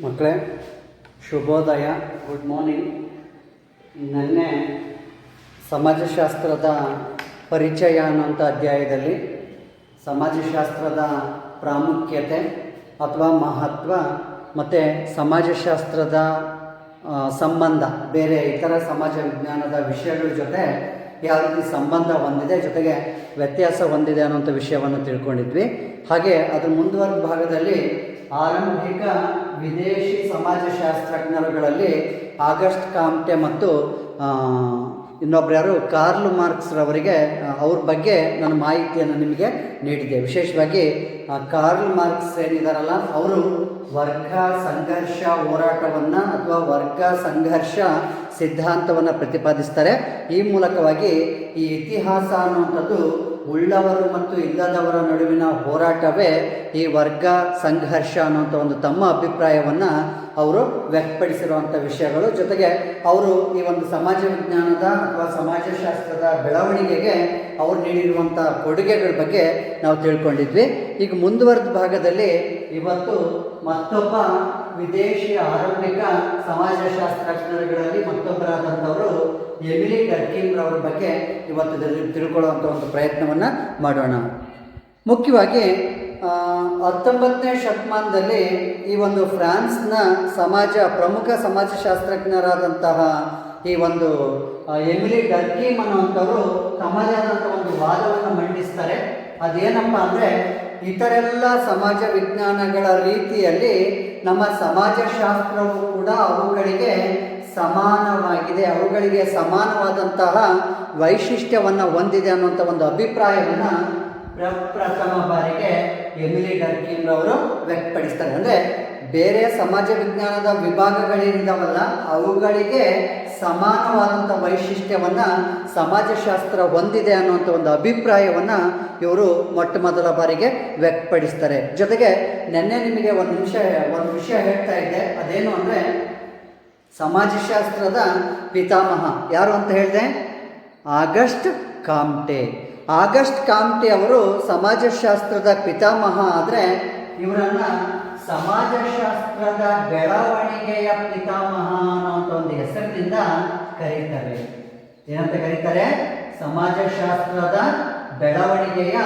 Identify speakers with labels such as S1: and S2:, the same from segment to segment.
S1: ಮಕ್ಕಳೇ ಶುಭೋದಯ, good morning. ನಿನ್ನೆ ಸಮಾಜಶಾಸ್ತ್ರದ ಪರಿಚಯ ಅನ್ನೋಂಥ ಅಧ್ಯಾಯದಲ್ಲಿ ಸಮಾಜಶಾಸ್ತ್ರದ ಪ್ರಾಮುಖ್ಯತೆ ಅಥವಾ ಮಹತ್ವ ಮತ್ತು ಸಮಾಜಶಾಸ್ತ್ರದ ಸಂಬಂಧ ಬೇರೆ ಇತರ ಸಮಾಜ ವಿಜ್ಞಾನದ ವಿಷಯಗಳ ಜೊತೆ ಯಾವ ರೀತಿ ಸಂಬಂಧ ಹೊಂದಿದೆ, ಜೊತೆಗೆ ವ್ಯತ್ಯಾಸ ಹೊಂದಿದೆ ಅನ್ನೋಂಥ ವಿಷಯವನ್ನು ತಿಳ್ಕೊಂಡಿದ್ವಿ. ಹಾಗೆ ಅದರ ಮುಂದುವರೆದ ಭಾಗದಲ್ಲಿ ಆರಂಭಿಕ ವಿದೇಶಿ ಸಮಾಜಶಾಸ್ತ್ರಜ್ಞರುಗಳಲ್ಲಿ ಆಗಸ್ಟ್ ಕಾಮ್ಟೆ ಮತ್ತು ಇನ್ನೊಬ್ರು ಯಾರು ಕಾರ್ಲ್ ಮಾರ್ಕ್ಸ್ ರವರಿಗೆ ಅವ್ರ ಬಗ್ಗೆ ನನ್ನ ಮಾಹಿತಿಯನ್ನು ನಿಮಗೆ ನೀಡಿದೆ. ವಿಶೇಷವಾಗಿ ಕಾರ್ಲ್ ಮಾರ್ಕ್ಸ್ ಏನಿದಾರಲ್ಲ, ಅವರು ವರ್ಗ ಸಂಘರ್ಷ ಹೋರಾಟವನ್ನು ಅಥವಾ ವರ್ಗ ಸಂಘರ್ಷ ಸಿದ್ಧಾಂತವನ್ನು ಪ್ರತಿಪಾದಿಸ್ತಾರೆ. ಈ ಮೂಲಕವಾಗಿ ಈ ಇತಿಹಾಸ ಅನ್ನುವಂಥದ್ದು ಉಳ್ಳವರು ಮತ್ತು ಇಲ್ಲದವರ ನಡುವಿನ ಹೋರಾಟವೇ ಈ ವರ್ಗ ಸಂಘರ್ಷ ಅನ್ನುವಂಥ ಒಂದು ತಮ್ಮ ಅಭಿಪ್ರಾಯವನ್ನು ಅವರು ವ್ಯಕ್ತಪಡಿಸಿರುವಂಥ ವಿಷಯಗಳು. ಜೊತೆಗೆ ಅವರು ಈ ಒಂದು ಸಮಾಜ ವಿಜ್ಞಾನದ ಅಥವಾ ಸಮಾಜಶಾಸ್ತ್ರದ ಬೆಳವಣಿಗೆಗೆ ಅವರು ನೀಡಿರುವಂಥ ಕೊಡುಗೆಗಳ ಬಗ್ಗೆ ನಾವು ತಿಳ್ಕೊಂಡಿದ್ವಿ. ಈಗ ಮುಂದುವರೆದ ಭಾಗದಲ್ಲಿ ಇವತ್ತು ಮತ್ತೊಬ್ಬ ವಿದೇಶಿ ಆರಂಭಿಕ ಸಮಾಜಶಾಸ್ತ್ರಜ್ಞರುಗಳಲ್ಲಿ ಮತ್ತೊಬ್ಬರಾದಂಥವರು ಎಮಿಲಿ ಡರ್ಕಿಮ್ ರವರ ಬಗ್ಗೆ ಇವತ್ತು ತಿಳ್ಕೊಳ್ಳುವಂಥ ಒಂದು ಪ್ರಯತ್ನವನ್ನು ಮಾಡೋಣ. ಮುಖ್ಯವಾಗಿ 19ನೇ ಶತಮಾನದಲ್ಲಿ ಈ ಒಂದು ಫ್ರಾನ್ಸ್ನ ಪ್ರಮುಖ ಸಮಾಜಶಾಸ್ತ್ರಜ್ಞರಾದಂತಹ ಈ ಒಂದು ಎಮಿಲಿ ಡರ್ಕಿಮ್ ಅನ್ನುವಂಥವರು ತಮ್ಮದೇ ಆದಂಥ ಒಂದು ವಾದವನ್ನು ಮಂಡಿಸ್ತಾರೆ. ಅದೇನಪ್ಪ ಅಂದರೆ, ಇತರೆಲ್ಲ ಸಮಾಜ ವಿಜ್ಞಾನಗಳ ರೀತಿಯಲ್ಲಿ ನಮ್ಮ ಸಮಾಜಶಾಸ್ತ್ರವು ಕೂಡ ಅವುಗಳಿಗೆ ಸಮಾನವಾಗಿದೆ, ಅವುಗಳಿಗೆ ಸಮಾನವಾದಂತಹ ವೈಶಿಷ್ಟ್ಯವನ್ನು ಹೊಂದಿದೆ ಅನ್ನುವಂಥ ಒಂದು ಅಭಿಪ್ರಾಯವನ್ನು ಪ್ರಥಮ ಬಾರಿಗೆ ಎಮಿಲಿ ಡರ್ಕಿಮ್ ಅವರು ವ್ಯಕ್ತಪಡಿಸ್ತಾರೆ. ಅಂದರೆ ಬೇರೆ ಸಮಾಜ ವಿಜ್ಞಾನದ ವಿಭಾಗಗಳೇನಿದಾವಲ್ಲ, ಅವುಗಳಿಗೆ ಸಮಾನವಾದಂಥ ವೈಶಿಷ್ಟ್ಯವನ್ನು ಸಮಾಜಶಾಸ್ತ್ರ ಹೊಂದಿದೆ ಅನ್ನುವಂಥ ಒಂದು ಅಭಿಪ್ರಾಯವನ್ನು ಇವರು ಮೊಟ್ಟ ಮೊದಲ ಬಾರಿಗೆ ವ್ಯಕ್ತಪಡಿಸ್ತಾರೆ. ಜೊತೆಗೆ ನಿನ್ನೆ ನಿಮಗೆ ಒಂದು ವಿಷಯ ಹೇಳ್ತಾ ಇದ್ದೆ. ಅದೇನು ಅಂದರೆ, ಸಮಾಜಶಾಸ್ತ್ರದ ಪಿತಾಮಹ ಯಾರು ಅಂತ ಹೇಳಿದೆ? ಆಗಸ್ಟ್ ಕಾಮ್ಟೆ. ಆಗಸ್ಟ್ ಕಾಮ್ಟೆ ಅವರು ಸಮಾಜಶಾಸ್ತ್ರದ ಪಿತಾಮಹ. ಆದರೆ ಇವರನ್ನು ಸಮಾಜಶಾಸ್ತ್ರದ ಬೆಳವಣಿಗೆಯ ಪಿತಾಮಹ ಅನ್ನೋಂಥ ಒಂದು ಹೆಸರಿನಿಂದ ಕರೀತಾರೆ. ಏನಂತ ಕರೀತಾರೆ? ಸಮಾಜಶಾಸ್ತ್ರದ ಬೆಳವಣಿಗೆಯ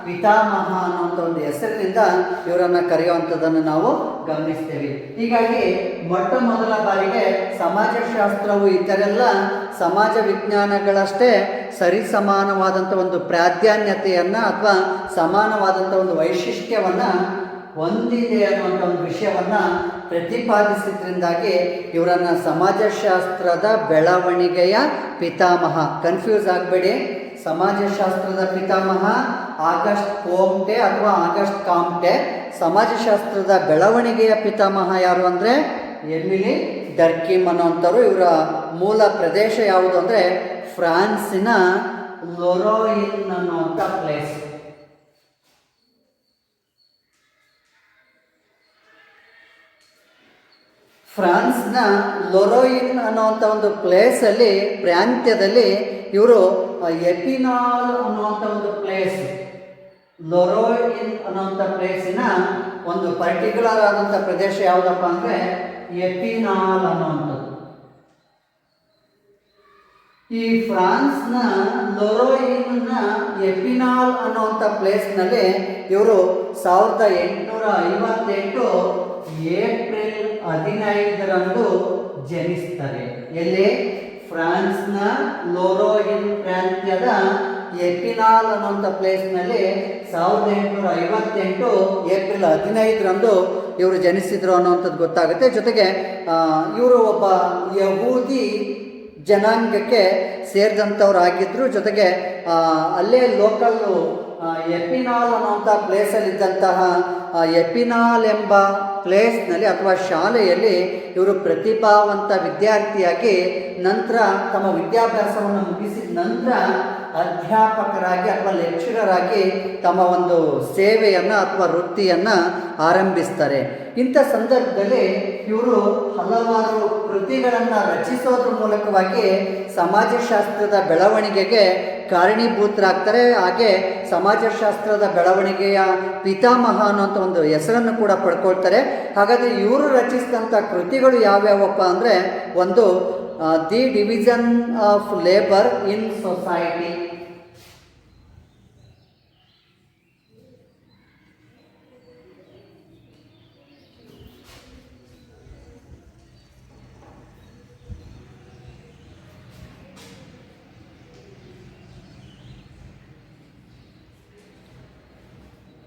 S1: ಪಿತಾಮಹ ಅನ್ನೋಂಥ ಒಂದು ಹೆಸರಿನಿಂದ ಇವರನ್ನು ಕರೆಯುವಂಥದ್ದನ್ನು ನಾವು ಗಮನಿಸ್ತೇವೆ. ಹೀಗಾಗಿ ಮೊಟ್ಟ ಮೊದಲ ಬಾರಿಗೆ ಸಮಾಜಶಾಸ್ತ್ರವು ಇತರೆಲ್ಲ ಸಮಾಜ ವಿಜ್ಞಾನಗಳಷ್ಟೇ ಸರಿಸಮಾನವಾದಂಥ ಒಂದು ಪ್ರಾಧಾನ್ಯತೆಯನ್ನು ಅಥವಾ ಸಮಾನವಾದಂಥ ಒಂದು ವೈಶಿಷ್ಟ್ಯವನ್ನು ಹೊಂದಿದೆ ಅನ್ನುವಂಥ ಒಂದು ವಿಷಯವನ್ನು ಪ್ರತಿಪಾದಿಸಿದ್ರಿಂದಾಗಿ ಇವರನ್ನು ಸಮಾಜಶಾಸ್ತ್ರದ ಬೆಳವಣಿಗೆಯ ಪಿತಾಮಹ, ಕನ್ಫ್ಯೂಸ್ ಆಗಬೇಡಿ, ಸಮಾಜಶಾಸ್ತ್ರದ ಪಿತಾಮಹ ಆಗಸ್ಟ್ ಕಾಮ್ಟೆ ಅಥವಾ ಆಗಸ್ಟ್ ಕಾಮ್ಟೆ. ಸಮಾಜಶಾಸ್ತ್ರದ ಬೆಳವಣಿಗೆಯ ಪಿತಾಮಹ ಯಾರು ಅಂದರೆ ಎಮಿಲಿ ಡರ್ಕಿಮ್ ಅನ್ನೋಂಥವ್ರು. ಇವರ ಮೂಲ ಪ್ರದೇಶ ಯಾವುದು ಅಂದರೆ ಫ್ರಾನ್ಸಿನ ಲೊರೋಯಿನ್ ಅನ್ನುವಂಥ ಪ್ಲೇಸ್. ಫ್ರಾನ್ಸ್ನ ಲೊರೋಯಿನ್ ಅನ್ನುವಂಥ ಒಂದು ಪ್ಲೇಸಲ್ಲಿ, ಪ್ರಾಂತ್ಯದಲ್ಲಿ ಇವರು ಎಪಿನಾಲ್ ಅನ್ನುವಂಥ ಒಂದು ಪ್ಲೇಸ್, ಲೊರೋಯಿನ್ ಅನ್ನುವಂಥ ಪ್ಲೇಸಿನ ಒಂದು ಪರ್ಟಿಕ್ಯುಲರ್ ಆದಂಥ ಪ್ರದೇಶ ಯಾವುದಪ್ಪ ಅಂದರೆ ಎಪಿನಾಲ್ ಅನ್ನುವಂಥದ್ದು. ಈ ಫ್ರಾನ್ಸ್ನ ಲೊರೋಯಿನ್ನ ಎಪಿನಾಲ್ ಅನ್ನುವಂಥ ಪ್ಲೇಸ್ನಲ್ಲಿ ಇವರು 1858 ಏಪ್ರಿಲ್ 15ರಂದು ಜನಿಸ್ತಾರೆ. ಎಲ್ಲಿ? ಫ್ರಾನ್ಸ್ನ ಲೊರೋಯಿನ್ ಪ್ರಾಂತ್ಯದ ಎಪಿನಾಲ್ ಅನ್ನುವಂಥ ಪ್ಲೇಸ್ನಲ್ಲಿ 1858 ಏಪ್ರಿಲ್ 15ರಂದು ಇವರು ಜನಿಸಿದ್ರು ಅನ್ನುವಂಥದ್ದು ಗೊತ್ತಾಗುತ್ತೆ. ಜೊತೆಗೆ ಇವರು ಒಬ್ಬ ಯಹೂದಿ ಜನಾಂಗಕ್ಕೆ ಸೇರಿದಂಥವ್ರಾಗಿದ್ದರು. ಜೊತೆಗೆ ಅಲ್ಲೇ ಲೋಕಲ್ಲು ಎಪಿನಾಲ್ ಅನ್ನುವಂಥ ಪ್ಲೇಸಲ್ಲಿದ್ದಂತಹ ಎಪಿನಾಲ್ ಎಂಬ ಪ್ಲೇಸ್ನಲ್ಲಿ ಅಥವಾ ಶಾಲೆಯಲ್ಲಿ ಇವರು ಪ್ರತಿಭಾವಂತ ವಿದ್ಯಾರ್ಥಿಯಾಗಿ ನಂತರ ತಮ್ಮ ವಿದ್ಯಾಭ್ಯಾಸವನ್ನು ಮುಗಿಸಿದ ನಂತರ ಅಧ್ಯಾಪಕರಾಗಿ ಅಥವಾ ಲೆಕ್ಚರರ್ ಆಗಿ ತಮ್ಮ ಒಂದು ಸೇವೆಯನ್ನು ಅಥವಾ ವೃತ್ತಿಯನ್ನು ಆರಂಭಿಸ್ತಾರೆ. ಇಂಥ ಸಂದರ್ಭದಲ್ಲಿ ಇವರು ಹಲವಾರು ಕೃತಿಗಳನ್ನು ರಚಿಸೋದ್ರ ಮೂಲಕವಾಗಿ ಸಮಾಜಶಾಸ್ತ್ರದ ಬೆಳವಣಿಗೆಗೆ ಕಾರಣೀಭೂತರಾಗ್ತಾರೆ. ಹಾಗೆ ಸಮಾಜಶಾಸ್ತ್ರದ ಬೆಳವಣಿಗೆಯ ಪಿತಾಮಹ ಅನ್ನೋಂಥ ಒಂದು ಹೆಸರನ್ನು ಕೂಡ ಪಡ್ಕೊಳ್ತಾರೆ. ಹಾಗಾದರೆ ಇವರು ರಚಿಸಿದಂಥ ಕೃತಿಗಳು ಯಾವ್ಯಾವಪ್ಪ ಅಂದರೆ, ಒಂದು the division of labour in society,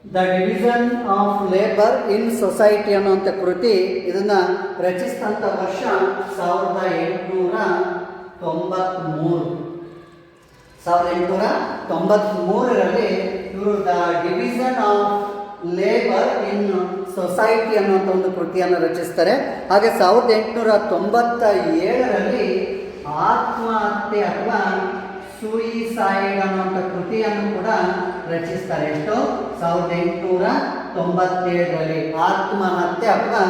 S1: the division of labour in society ಅನ್ನುವಂಥ ಕೃತಿ. ಇದನ್ನು ರಚಿಸಿದಂಥ ವರ್ಷ 1893. 1893ರಲ್ಲಿ ಇವರು the division of labour in society ಅನ್ನುವಂಥ ಒಂದು ಕೃತಿಯನ್ನು ರಚಿಸ್ತಾರೆ. ಹಾಗೆ 1897ರಲ್ಲಿ ಆತ್ಮಹತ್ಯೆ ಅಥವಾ ಸೂಯಿಸೈಡ್ ಅನ್ನುವಂಥ ಕೃತಿಯನ್ನು ಕೂಡ ರಚಿಸ್ತಾರೆ. ಎಷ್ಟು? 1897ರಲ್ಲಿ ಆತ್ಮಹತ್ಯೆ ಅಥವಾ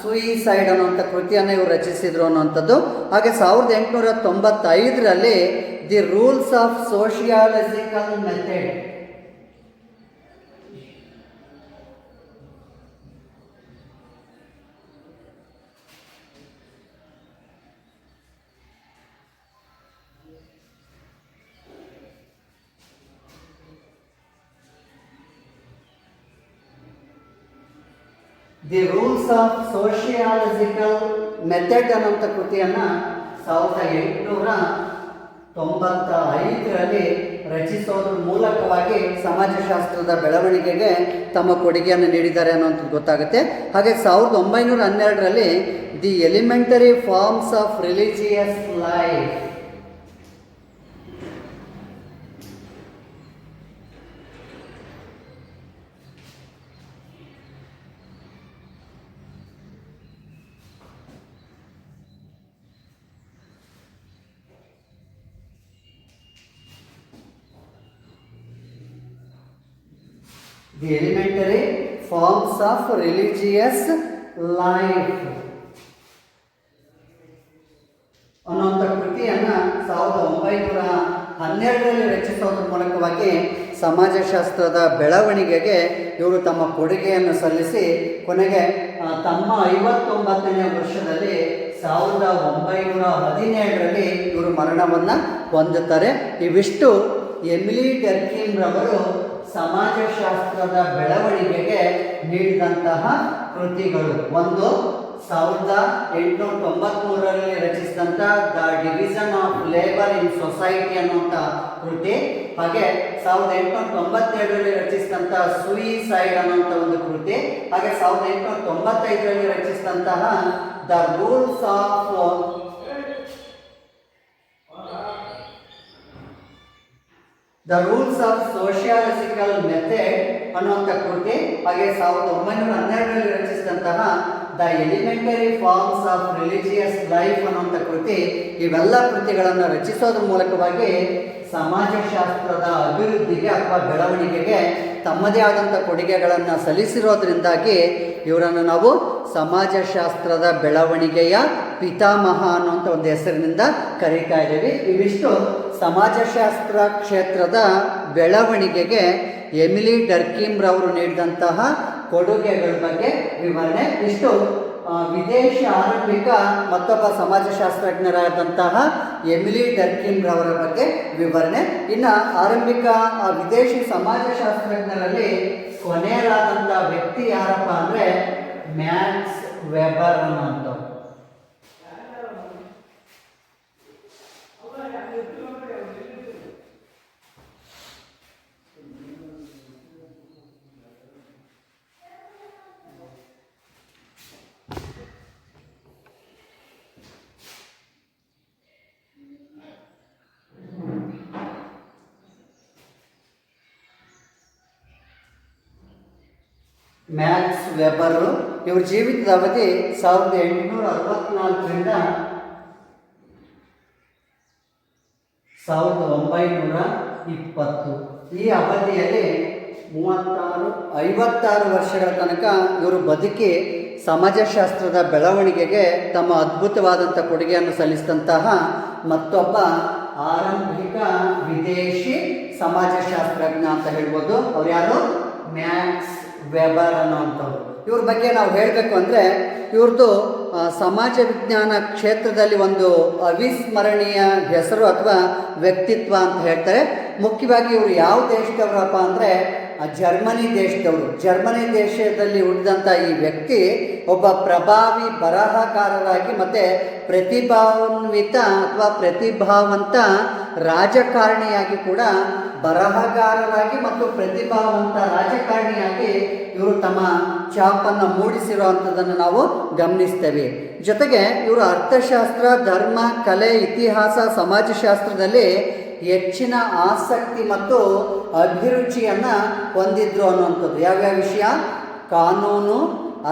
S1: ಸೂಯಿಸೈಡ್ ಅನ್ನುವಂಥ ಕೃತಿಯನ್ನು ಇವರು ರಚಿಸಿದ್ರು ಅನ್ನುವಂಥದ್ದು. ಹಾಗೆ 1895ರಲ್ಲಿ the rules of sociological method, the rules of sociological method ಅನ್ನುವಂಥ ಕೃತಿಯನ್ನು 1895ರಲ್ಲಿ ರಚಿಸೋದ್ರ ಮೂಲಕವಾಗಿ ಸಮಾಜಶಾಸ್ತ್ರದ ಬೆಳವಣಿಗೆಗೆ ತಮ್ಮ ಕೊಡುಗೆಯನ್ನು ನೀಡಿದ್ದಾರೆ ಅನ್ನೋಂಥದ್ದು ಗೊತ್ತಾಗುತ್ತೆ. ಹಾಗೆ 1912ರಲ್ಲಿ the elementary forms of religious life, the elementary forms of religious life ಅನ್ನುವಂಥ ಕೃತಿಯನ್ನು 1912ರಲ್ಲಿ ರಚಿಸೋದ್ರ ಮೂಲಕವಾಗಿ ಸಮಾಜಶಾಸ್ತ್ರದ ಬೆಳವಣಿಗೆಗೆ ಇವರು ತಮ್ಮ ಕೊಡುಗೆಯನ್ನು ಸಲ್ಲಿಸಿ ಕೊನೆಗೆ ತಮ್ಮ 59ನೇ ವರ್ಷದಲ್ಲಿ 1917ರಲ್ಲಿ ಇವರು ಮರಣವನ್ನು ಹೊಂದುತ್ತಾರೆ. ಇವಿಷ್ಟು ಎಮಿಲಿ ಡರ್ಕಿಮ್ ರವರು ಸಮಾಜಶಾಸ್ತ್ರದ ಬೆಳವಣಿಗೆಗೆ ನೀಡಿದಂತಹ ಕೃತಿಗಳು. ಒಂದು 1893ರಲ್ಲಿ ರಚಿಸಿದಂಥ the division of labour in society ಅನ್ನುವಂಥ ಕೃತಿ, ಹಾಗೆ 1897ರಲ್ಲಿ ರಚಿಸಿದಂಥ ಸೂಯಿಸೈಡ್ ಅನ್ನುವಂಥ ಒಂದು ಕೃತಿ, ಹಾಗೆ 1895ರಲ್ಲಿ ರಚಿಸಿದಂತಹ the rules of sociological method ಅನ್ನುವಂಥ ಕೃತಿ, ಹಾಗೆ 1912ರಲ್ಲಿ ರಚಿಸಿದಂತಹ the elementary forms of religious life ಅನ್ನುವಂಥ ಕೃತಿ. ಇವೆಲ್ಲ ಕೃತಿಗಳನ್ನು ರಚಿಸೋದ್ರ ಮೂಲಕವಾಗಿ ಸಮಾಜಶಾಸ್ತ್ರದ ಅಭಿವೃದ್ಧಿಗೆ ಅಥವಾ ಬೆಳವಣಿಗೆಗೆ ತಮ್ಮದೇ ಆದಂಥ ಕೊಡುಗೆಗಳನ್ನು ಸಲ್ಲಿಸಿರೋದ್ರಿಂದಾಗಿ ಇವರನ್ನು ನಾವು ಸಮಾಜಶಾಸ್ತ್ರದ ಬೆಳವಣಿಗೆಯ ಪಿತಾಮಹ ಅನ್ನುವಂಥ ಒಂದು ಹೆಸರಿನಿಂದ ಕರೀತಾ ಇದ್ದೀವಿ. ಇವಿಷ್ಟು ಸಮಾಜಶಾಸ್ತ್ರ ಕ್ಷೇತ್ರದ ಬೆಳವಣಿಗೆಗೆ ಎಮಿಲಿ ಡರ್ಕಿಮ್ ರವರು ನೀಡಿದಂತಹ ಕೊಡುಗೆಗಳ ಬಗ್ಗೆ ವಿವರಣೆ. ಇಷ್ಟು ವಿದೇಶಿ ಆರಂಭಿಕ ಮತ್ತೊಬ್ಬ ಸಮಾಜಶಾಸ್ತ್ರಜ್ಞರಾದಂತಹ ಎಮಿಲಿ ಡರ್ಕಿಮ್ ರವರ ಬಗ್ಗೆ ವಿವರಣೆ. ಇನ್ನು ಆರಂಭಿಕ ವಿದೇಶಿ ಸಮಾಜಶಾಸ್ತ್ರಜ್ಞರಲ್ಲಿ ಕೊನೆಯರಾದಂಥ ವ್ಯಕ್ತಿ ಯಾರಪ್ಪ ಅಂದರೆ ಮ್ಯಾಕ್ಸ್ ವೆಬರ್ ಅನ್ನೋಂಥವ್ರು. ಮ್ಯಾಕ್ಸ್ ವೆಬರು ಇವ್ರ ಜೀವಿತದ ಅವಧಿ 1864ರಿಂದ 1920. ಈ ಅವಧಿಯಲ್ಲಿ 56 ವರ್ಷಗಳ ತನಕ ಇವರು ಬದುಕಿ ಸಮಾಜಶಾಸ್ತ್ರದ ಬೆಳವಣಿಗೆಗೆ ತಮ್ಮ ಅದ್ಭುತವಾದಂಥ ಕೊಡುಗೆಯನ್ನು ಸಲ್ಲಿಸಿದಂತಹ ಮತ್ತೊಬ್ಬ ಆರಂಭಿಕ ವಿದೇಶಿ ಸಮಾಜಶಾಸ್ತ್ರಜ್ಞ ಅಂತ ಹೇಳ್ಬೋದು. ಅವ್ರು ಯಾರು? ಮ್ಯಾಕ್ಸ್ ವೆಬರ್ ಅನ್ನೋವಂಥವ್ರು. ಇವ್ರ ಬಗ್ಗೆ ನಾವು ಹೇಳಬೇಕು ಅಂದರೆ ಇವ್ರದ್ದು ಸಮಾಜ ವಿಜ್ಞಾನ ಕ್ಷೇತ್ರದಲ್ಲಿ ಒಂದು ಅವಿಸ್ಮರಣೀಯ ಹೆಸರು ಅಥವಾ ವ್ಯಕ್ತಿತ್ವ ಅಂತ ಹೇಳ್ತಾರೆ. ಮುಖ್ಯವಾಗಿ ಇವರು ಯಾವ ದೇಶದವರಪ್ಪ ಅಂದರೆ ಜರ್ಮನಿ ದೇಶದವರು. ಜರ್ಮನಿ ದೇಶದಲ್ಲಿ ಹುಟ್ಟಿದಂಥ ಈ ವ್ಯಕ್ತಿ ಒಬ್ಬ ಪ್ರಭಾವಿ ಬರಹಗಾರರಾಗಿ ಮತ್ತು ಪ್ರತಿಭಾನ್ವಿತ ಅಥವಾ ಪ್ರತಿಭಾವಂತ ರಾಜಕಾರಣಿಯಾಗಿ ಕೂಡ ಬರಹಗಾರರಾಗಿ ಮತ್ತು ಪ್ರತಿಭಾವಂತ ರಾಜಕಾರಣಿಯಾಗಿ ಇವರು ತಮ್ಮ ಛಾಪನ್ನು ಮೂಡಿಸಿರುವಂಥದ್ದನ್ನು ನಾವು ಗಮನಿಸ್ತೇವೆ. ಜೊತೆಗೆ ಇವರು ಅರ್ಥಶಾಸ್ತ್ರ, ಧರ್ಮ, ಕಲೆ, ಇತಿಹಾಸ, ಸಮಾಜಶಾಸ್ತ್ರದಲ್ಲಿ ಹೆಚ್ಚಿನ ಆಸಕ್ತಿ ಮತ್ತು ಅಭಿರುಚಿಯನ್ನು ಹೊಂದಿದ್ರು ಅನ್ನುವಂಥದ್ದು. ಯಾವ್ಯಾವ ವಿಷಯ? ಕಾನೂನು,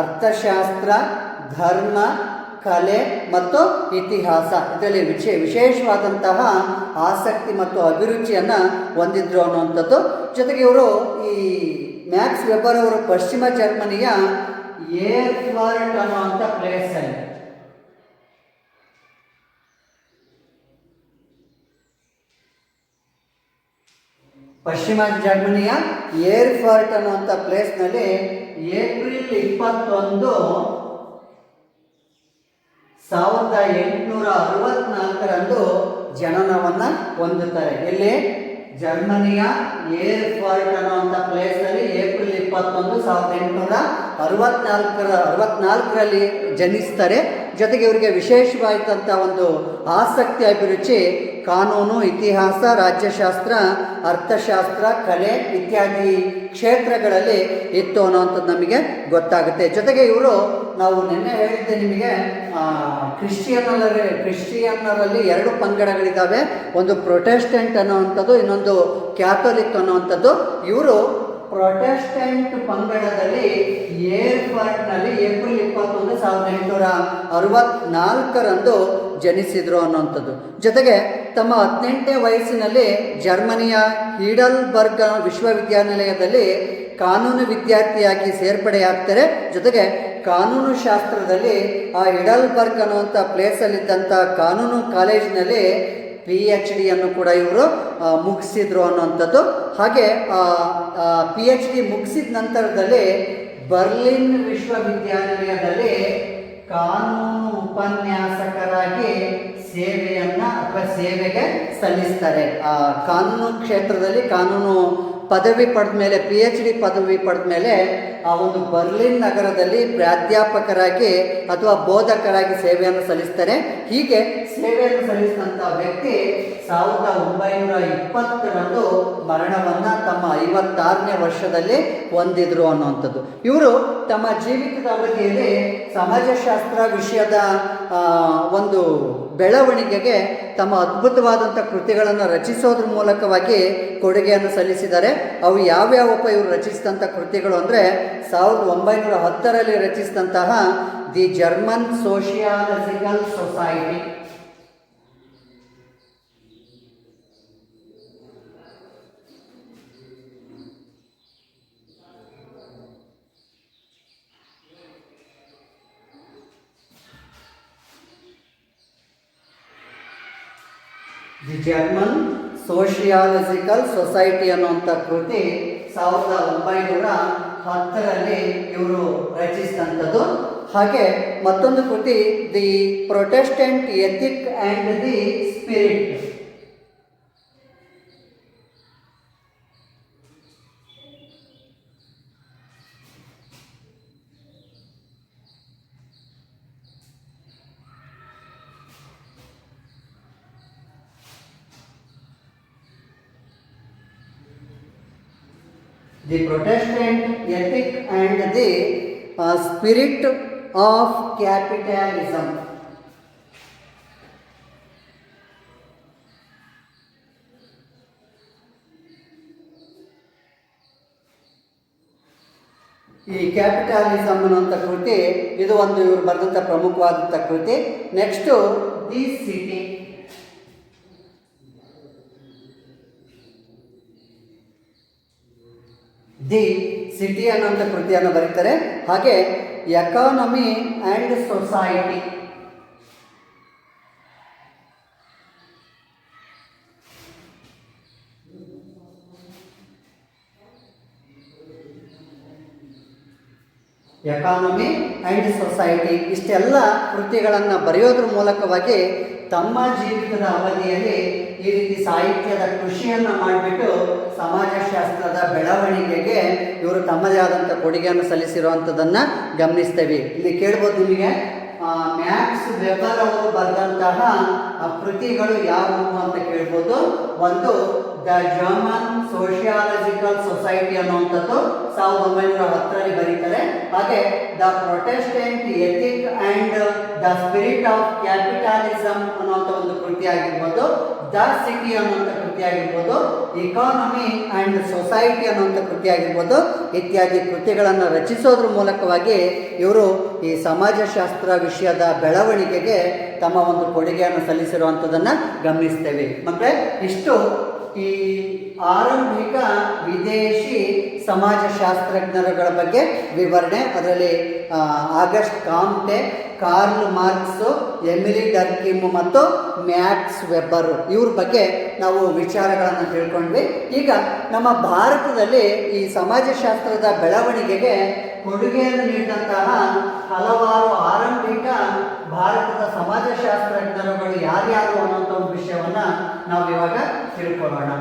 S1: ಅರ್ಥಶಾಸ್ತ್ರ, ಧರ್ಮ, ಕಲೆ ಮತ್ತು ಇತಿಹಾಸ. ಇದರಲ್ಲಿ ವಿಶೇಷವಾದಂತಹ ಆಸಕ್ತಿ ಮತ್ತು ಅಭಿರುಚಿಯನ್ನು ಹೊಂದಿದ್ರು ಅನ್ನುವಂಥದ್ದು. ಜೊತೆಗೆ ಇವರು ಈ ಮ್ಯಾಕ್ಸ್ ವೆಬರ್ ಅವರು ಪಶ್ಚಿಮ ಜರ್ಮನಿಯ ಏರ್ಫರ್ಟ್ ಅನ್ನುವಂಥ ಪ್ಲೇಸಲ್ಲಿ ಪಶ್ಚಿಮ ಜರ್ಮನಿಯ ಏರ್ಫರ್ಟ್ ಅನ್ನುವಂಥ ಪ್ಲೇಸ್ನಲ್ಲಿ ಏಪ್ರಿಲ್ 21, 1864ರಂದು ಜನನವನ್ನು ಹೊಂದುತ್ತಾರೆ. ಎಲ್ಲಿ? ಜರ್ಮನಿಯ ಏರ್ಫರ್ಟ್ ಅನ್ನುವಂಥ ಪ್ಲೇಸಲ್ಲಿ ಏಪ್ರಿಲ್ 21, 1864ರಲ್ಲಿ ಜನಿಸ್ತಾರೆ. ಜೊತೆಗೆ ಇವರಿಗೆ ವಿಶೇಷವಾದಂಥ ಒಂದು ಆಸಕ್ತಿ, ಅಭಿರುಚಿ ಕಾನೂನು, ಇತಿಹಾಸ, ರಾಜ್ಯಶಾಸ್ತ್ರ, ಅರ್ಥಶಾಸ್ತ್ರ, ಕಲೆ ಇತ್ಯಾದಿ ಕ್ಷೇತ್ರಗಳಲ್ಲಿ ಇತ್ತು ಅನ್ನೋವಂಥದ್ದು ನಮಗೆ ಗೊತ್ತಾಗುತ್ತೆ. ಜೊತೆಗೆ ಇವರು, ನಾವು ನಿನ್ನೆ ಹೇಳಿದ್ದೆ ನಿಮಗೆ, ಕ್ರಿಶ್ಚಿಯನ್ನರಲ್ಲಿ 2 ಪಂಗಡಗಳಿದ್ದಾವೆ. ಒಂದು ಪ್ರೊಟೆಸ್ಟೆಂಟ್ ಅನ್ನುವಂಥದ್ದು, ಇನ್ನೊಂದು ಕ್ಯಾಥೋಲಿಕ್ ಅನ್ನುವಂಥದ್ದು. ಇವರು ಪ್ರೊಟೆಸ್ಟೆಂಟ್ ಪಂಗಡದಲ್ಲಿ ಏರ್ಫರ್ಟ್ನಲ್ಲಿ ಏಪ್ರಿಲ್ 21, 1864ರಂದು ಜನಿಸಿದರು ಅನ್ನುವಂಥದ್ದು. ಜೊತೆಗೆ ತಮ್ಮ 18ನೇ ವಯಸ್ಸಿನಲ್ಲಿ ಜರ್ಮನಿಯ ಹೀಡಲ್ಬರ್ಗ್ ವಿಶ್ವವಿದ್ಯಾನಿಲಯದಲ್ಲಿ ಕಾನೂನು ವಿದ್ಯಾರ್ಥಿಯಾಗಿ ಸೇರ್ಪಡೆಯಾಗ್ತಾರೆ. ಜೊತೆಗೆ ಕಾನೂನು ಶಾಸ್ತ್ರದಲ್ಲಿ ಆ ಹಿಡಲ್ಬರ್ಗ್ ಅನ್ನುವಂಥ ಪ್ಲೇಸಲ್ಲಿದ್ದಂಥ ಕಾನೂನು ಕಾಲೇಜಿನಲ್ಲಿ PhD ಕೂಡ ಇವರು ಮುಗಿಸಿದ್ರು ಅನ್ನುವಂಥದ್ದು. ಹಾಗೆ PhD ಮುಗಿಸಿದ ನಂತರದಲ್ಲಿ ಬರ್ಲಿನ್ ವಿಶ್ವವಿದ್ಯಾನಿಲಯದಲ್ಲಿ ಕಾನೂನು ಉಪನ್ಯಾಸಕರಾಗಿ ಸೇವೆಗೆ ಸಲ್ಲಿಸ್ತಾರೆ. ಕಾನೂನು ಕ್ಷೇತ್ರದಲ್ಲಿ ಕಾನೂನು ಪದವಿ ಪಡೆದ ಮೇಲೆ, PhD ಪದವಿ ಪಡೆದ ಮೇಲೆ ಆ ಒಂದು ಬರ್ಲಿನ್ ನಗರದಲ್ಲಿ ಪ್ರಾಧ್ಯಾಪಕರಾಗಿ ಅಥವಾ ಬೋಧಕರಾಗಿ ಸೇವೆಯನ್ನು ಸಲ್ಲಿಸ್ತಾರೆ. ಹೀಗೆ ಸೇವೆಯನ್ನು ಸಲ್ಲಿಸಿದಂಥ ವ್ಯಕ್ತಿ 1920ರಂದು ಮರಣವನ್ನು ತಮ್ಮ 56ನೇ ವರ್ಷದಲ್ಲಿ ಹೊಂದಿದ್ರು ಅನ್ನುವಂಥದ್ದು. ಇವರು ತಮ್ಮ ಜೀವಿತದ ಅವಧಿಯಲ್ಲಿ ಸಮಾಜಶಾಸ್ತ್ರ ವಿಷಯದ ಒಂದು ಬೆಳವಣಿಗೆಗೆ ತಮ್ಮ ಅದ್ಭುತವಾದಂಥ ಕೃತಿಗಳನ್ನು ರಚಿಸೋದ್ರ ಮೂಲಕವಾಗಿ ಕೊಡುಗೆಯನ್ನು ಸಲ್ಲಿಸಿದ್ದಾರೆ. ಅವು ಯಾವ್ಯಾವಪ್ಪ ಇವರು ರಚಿಸಿದಂಥ ಕೃತಿಗಳು ಅಂದರೆ 1910ರಲ್ಲಿ ರಚಿಸಿದಂತಹ the German sociological society, the German sociological society ಅನ್ನುವಂಥ ಕೃತಿ 1910ರಲ್ಲಿ ಇವರು ರಚಿಸಿದಂಥದ್ದು. ಹಾಗೆ ಮತ್ತೊಂದು ಕೃತಿ the Protestant ethic and the spirit. The Protestant Ethic and the Spirit of Capitalism. ಈ ಕ್ಯಾಪಿಟಲಿಸಮ್ ಅನ್ನುವಂಥ ಕೃತಿ, ಇದು ಒಂದು ಇವರು ಬರೆದಂಥ ಪ್ರಮುಖವಾದಂಥ ಕೃತಿ. Next the city. The city ಅನ್ನುವಂಥ ಕೃತಿಯನ್ನು ಬರೀತಾರೆ. ಹಾಗೆ economy and society, economy and society ಇಷ್ಟೆಲ್ಲ ಕೃತಿಗಳನ್ನು ಬರೆಯೋದ್ರ ಮೂಲಕವಾಗಿ ತಮ್ಮ ಜೀವಿತದ ಅವಧಿಯಲ್ಲಿ ಈ ರೀತಿ ಸಾಹಿತ್ಯದ ಕೃಷಿಯನ್ನು ಮಾಡಿಬಿಟ್ಟು ಸಮಾಜಶಾಸ್ತ್ರದ ಬೆಳವಣಿಗೆಗೆ ಇವರು ತಮ್ಮದೇ ಆದಂಥ ಕೊಡುಗೆಯನ್ನು ಸಲ್ಲಿಸಿರುವಂಥದ್ದನ್ನು ಗಮನಿಸ್ತೇವೆ. ಇಲ್ಲಿ ಕೇಳ್ಬೋದು ನಿಮಗೆ ಮ್ಯಾಕ್ಸ್ ವೆಬರ್ ಅವರು ಬರೆದಂತಹ ಕೃತಿಗಳು ಯಾವುವು ಅಂತ ಕೇಳ್ಬೋದು. ಒಂದು ದ ಜರ್ಮನ್ ಸೋಷಿಯಾಲಜಿಕಲ್ ಸೊಸೈಟಿ ಅನ್ನುವಂಥದ್ದು 1910ರಲ್ಲಿ ಬರೀತಾರೆ. ಹಾಗೆ the Protestant ethic and the spirit of capitalism ಅನ್ನುವಂಥ ಒಂದು ಕೃತಿ ಆಗಿರ್ಬೋದು. ದ ಸಿಟಿ ಅನ್ನುವಂಥ ಕೃತಿ ಆಗಿರ್ಬೋದು. ಇಕಾನಮಿ ಆ್ಯಂಡ್ ಸೊಸೈಟಿ ಅನ್ನುವಂಥ ಕೃತಿ ಆಗಿರ್ಬೋದು. ಇತ್ಯಾದಿ ಕೃತಿಗಳನ್ನು ರಚಿಸೋದ್ರ ಮೂಲಕವಾಗಿ ಇವರು ಈ ಸಮಾಜಶಾಸ್ತ್ರ ವಿಷಯದ ಬೆಳವಣಿಗೆಗೆ ತಮ್ಮ ಒಂದು ಕೊಡುಗೆಯನ್ನು ಸಲ್ಲಿಸಿರುವಂಥದ್ದನ್ನು ಗಮನಿಸ್ತೇವೆ. ಮಕ್ಕಳೇ, ಇಷ್ಟು ಈ ಆರಂಭಿಕ ವಿದೇಶಿ ಸಮಾಜಶಾಸ್ತ್ರಜ್ಞರುಗಳ ಬಗ್ಗೆ ವಿವರಣೆ. ಅದರಲ್ಲಿ August Comte, Karl Marx, Emile Durkheim ಮತ್ತು ಮ್ಯಾಕ್ಸ್ ವೆಬ್ಬರು ಇವ್ರ ಬಗ್ಗೆ ನಾವು ವಿಚಾರಗಳನ್ನು ತಿಳ್ಕೊಂಡ್ವಿ. ಈಗ ನಮ್ಮ ಭಾರತದಲ್ಲಿ ಈ ಸಮಾಜಶಾಸ್ತ್ರದ ಬೆಳವಣಿಗೆಗೆ ಕೊಡುಗೆಯನ್ನು ನೀಡಿದಂತಹ ಹಲವಾರು ಆರಂಭಿಕ ಭಾರತದ ಸಮಾಜಶಾಸ್ತ್ರಜ್ಞರುಗಳು ಯಾರ್ಯಾರು ಅನ್ನೋಂಥ ಒಂದು ವಿಷಯವನ್ನು ನಾವು ಇವಾಗ ತಿಳ್ಕೊಳ್ಳೋಣ.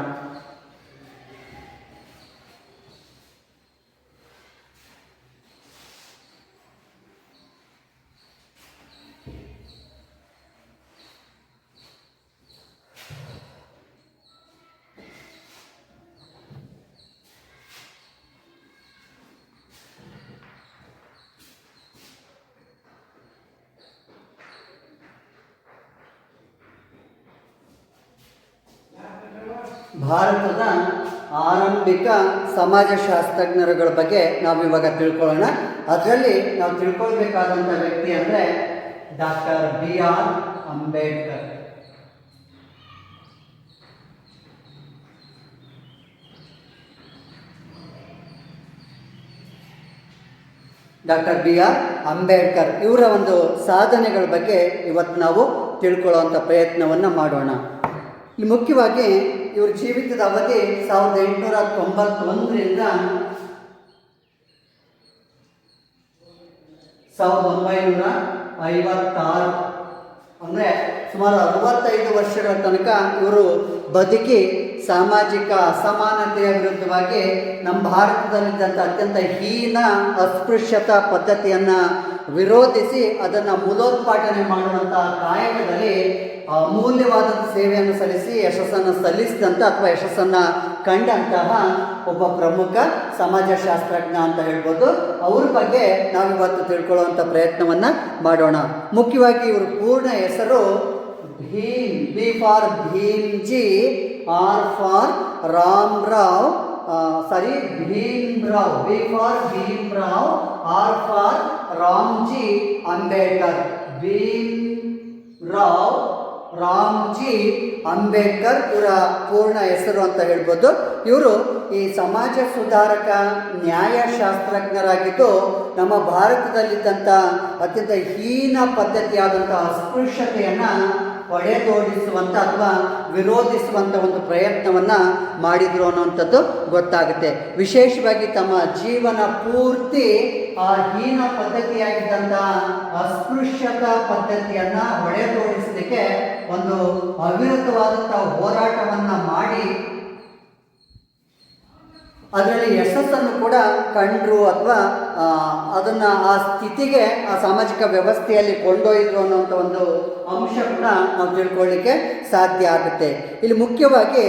S1: ಭಾರತದ ಆರಂಭಿಕ ಸಮಾಜಶಾಸ್ತ್ರಜ್ಞರುಗಳ ಬಗ್ಗೆ ನಾವು ಇವಾಗ ತಿಳ್ಕೊಳ್ಳೋಣ. ಅದರಲ್ಲಿ ನಾವು ತಿಳ್ಕೊಳ್ಬೇಕಾದಂಥ ವ್ಯಕ್ತಿ ಅಂದರೆ doctor BR Ambedkar. Doctor BR Ambedkar ಇವರ ಒಂದು ಸಾಧನೆಗಳ ಬಗ್ಗೆ ಇವತ್ತು ನಾವು ತಿಳ್ಕೊಳ್ಳುವಂಥ ಪ್ರಯತ್ನವನ್ನು ಮಾಡೋಣ. ಇಲ್ಲಿ ಮುಖ್ಯವಾಗಿ ಇವ್ರ ಜೀವಿತದ ಅವಧಿ 1891ರಿಂದ 1956, ಅಂದರೆ ಸುಮಾರು 65 ವರ್ಷಗಳ ತನಕ ಇವರು ಬದುಕಿ ಸಾಮಾಜಿಕ ಅಸಮಾನತೆಯ ವಿರುದ್ಧವಾಗಿ ನಮ್ಮ ಭಾರತದಲ್ಲಿದ್ದಂಥ ಅತ್ಯಂತ ಹೀನ ಅಸ್ಪೃಶ್ಯತಾ ಪದ್ಧತಿಯನ್ನು ವಿರೋಧಿಸಿ ಅದನ್ನು ಮೂಲೋತ್ಪಾಟನೆ ಮಾಡುವಂಥ ಕಾಯಕದಲ್ಲಿ ಅಮೂಲ್ಯವಾದ ಸೇವೆಯನ್ನು ಸಲ್ಲಿಸಿ ಯಶಸ್ಸನ್ನು ಕಂಡಂತಹ ಒಬ್ಬ ಪ್ರಮುಖ ಸಮಾಜಶಾಸ್ತ್ರಜ್ಞ ಅಂತ ಹೇಳ್ಬೋದು. ಅವ್ರ ಬಗ್ಗೆ ನಾವಿವತ್ತು ತಿಳ್ಕೊಳ್ಳುವಂಥ ಪ್ರಯತ್ನವನ್ನು ಮಾಡೋಣ. ಮುಖ್ಯವಾಗಿ ಇವ್ರ ಪೂರ್ಣ ಹೆಸರು Bhim, B for Bhimji, R for Ramrao, Bhimrao, B for Bhimrao, R for Ramji Ambedkar. Bhimrao Ramji Ambedkar ಇವರ ಪೂರ್ಣ ಹೆಸರು ಅಂತ ಹೇಳ್ಬೋದು. ಇವರು ಈ ಸಮಾಜ ಸುಧಾರಕ ನ್ಯಾಯಶಾಸ್ತ್ರಜ್ಞರಾಗಿದ್ದು ನಮ್ಮ ಭಾರತದಲ್ಲಿದ್ದಂಥ ಅತ್ಯಂತ ಹೀನ ಪದ್ಧತಿಯಾದಂಥ ಅಸ್ಪೃಶ್ಯತೆಯನ್ನು ಹೊಡೆದೋಡಿಸುವಂಥ ಅಥವಾ ವಿರೋಧಿಸುವಂಥ ಒಂದು ಪ್ರಯತ್ನವನ್ನು ಮಾಡಿದರು ಅನ್ನುವಂಥದ್ದು ಗೊತ್ತಾಗುತ್ತೆ. ವಿಶೇಷವಾಗಿ ತಮ್ಮ ಜೀವನ ಪೂರ್ತಿ ಆ ಹೀನ ಪದ್ಧತಿಯಾಗಿದ್ದಂಥ ಅಸ್ಪೃಶ್ಯತಾ ಪದ್ಧತಿಯನ್ನು ಹೊಡೆದೋಡಿಸಲಿಕ್ಕೆ ಒಂದು ಅವಿರತವಾದಂಥ ಹೋರಾಟವನ್ನು ಮಾಡಿ ಅದರಲ್ಲಿ ಯಶಸ್ಸನ್ನು ಕೂಡ ಕಂಡರು ಅಥವಾ ಅದನ್ನು ಆ ಸ್ಥಿತಿಗೆ ಆ ಸಾಮಾಜಿಕ ವ್ಯವಸ್ಥೆಯಲ್ಲಿ ಕೊಂಡೊಯ್ದರು ಅನ್ನೋಂಥ ಒಂದು ಅಂಶ ಕೂಡ ನಾವು ತಿಳ್ಕೊಳ್ಳಿಕ್ಕೆ ಸಾಧ್ಯ ಆಗುತ್ತೆ. ಇಲ್ಲಿ ಮುಖ್ಯವಾಗಿ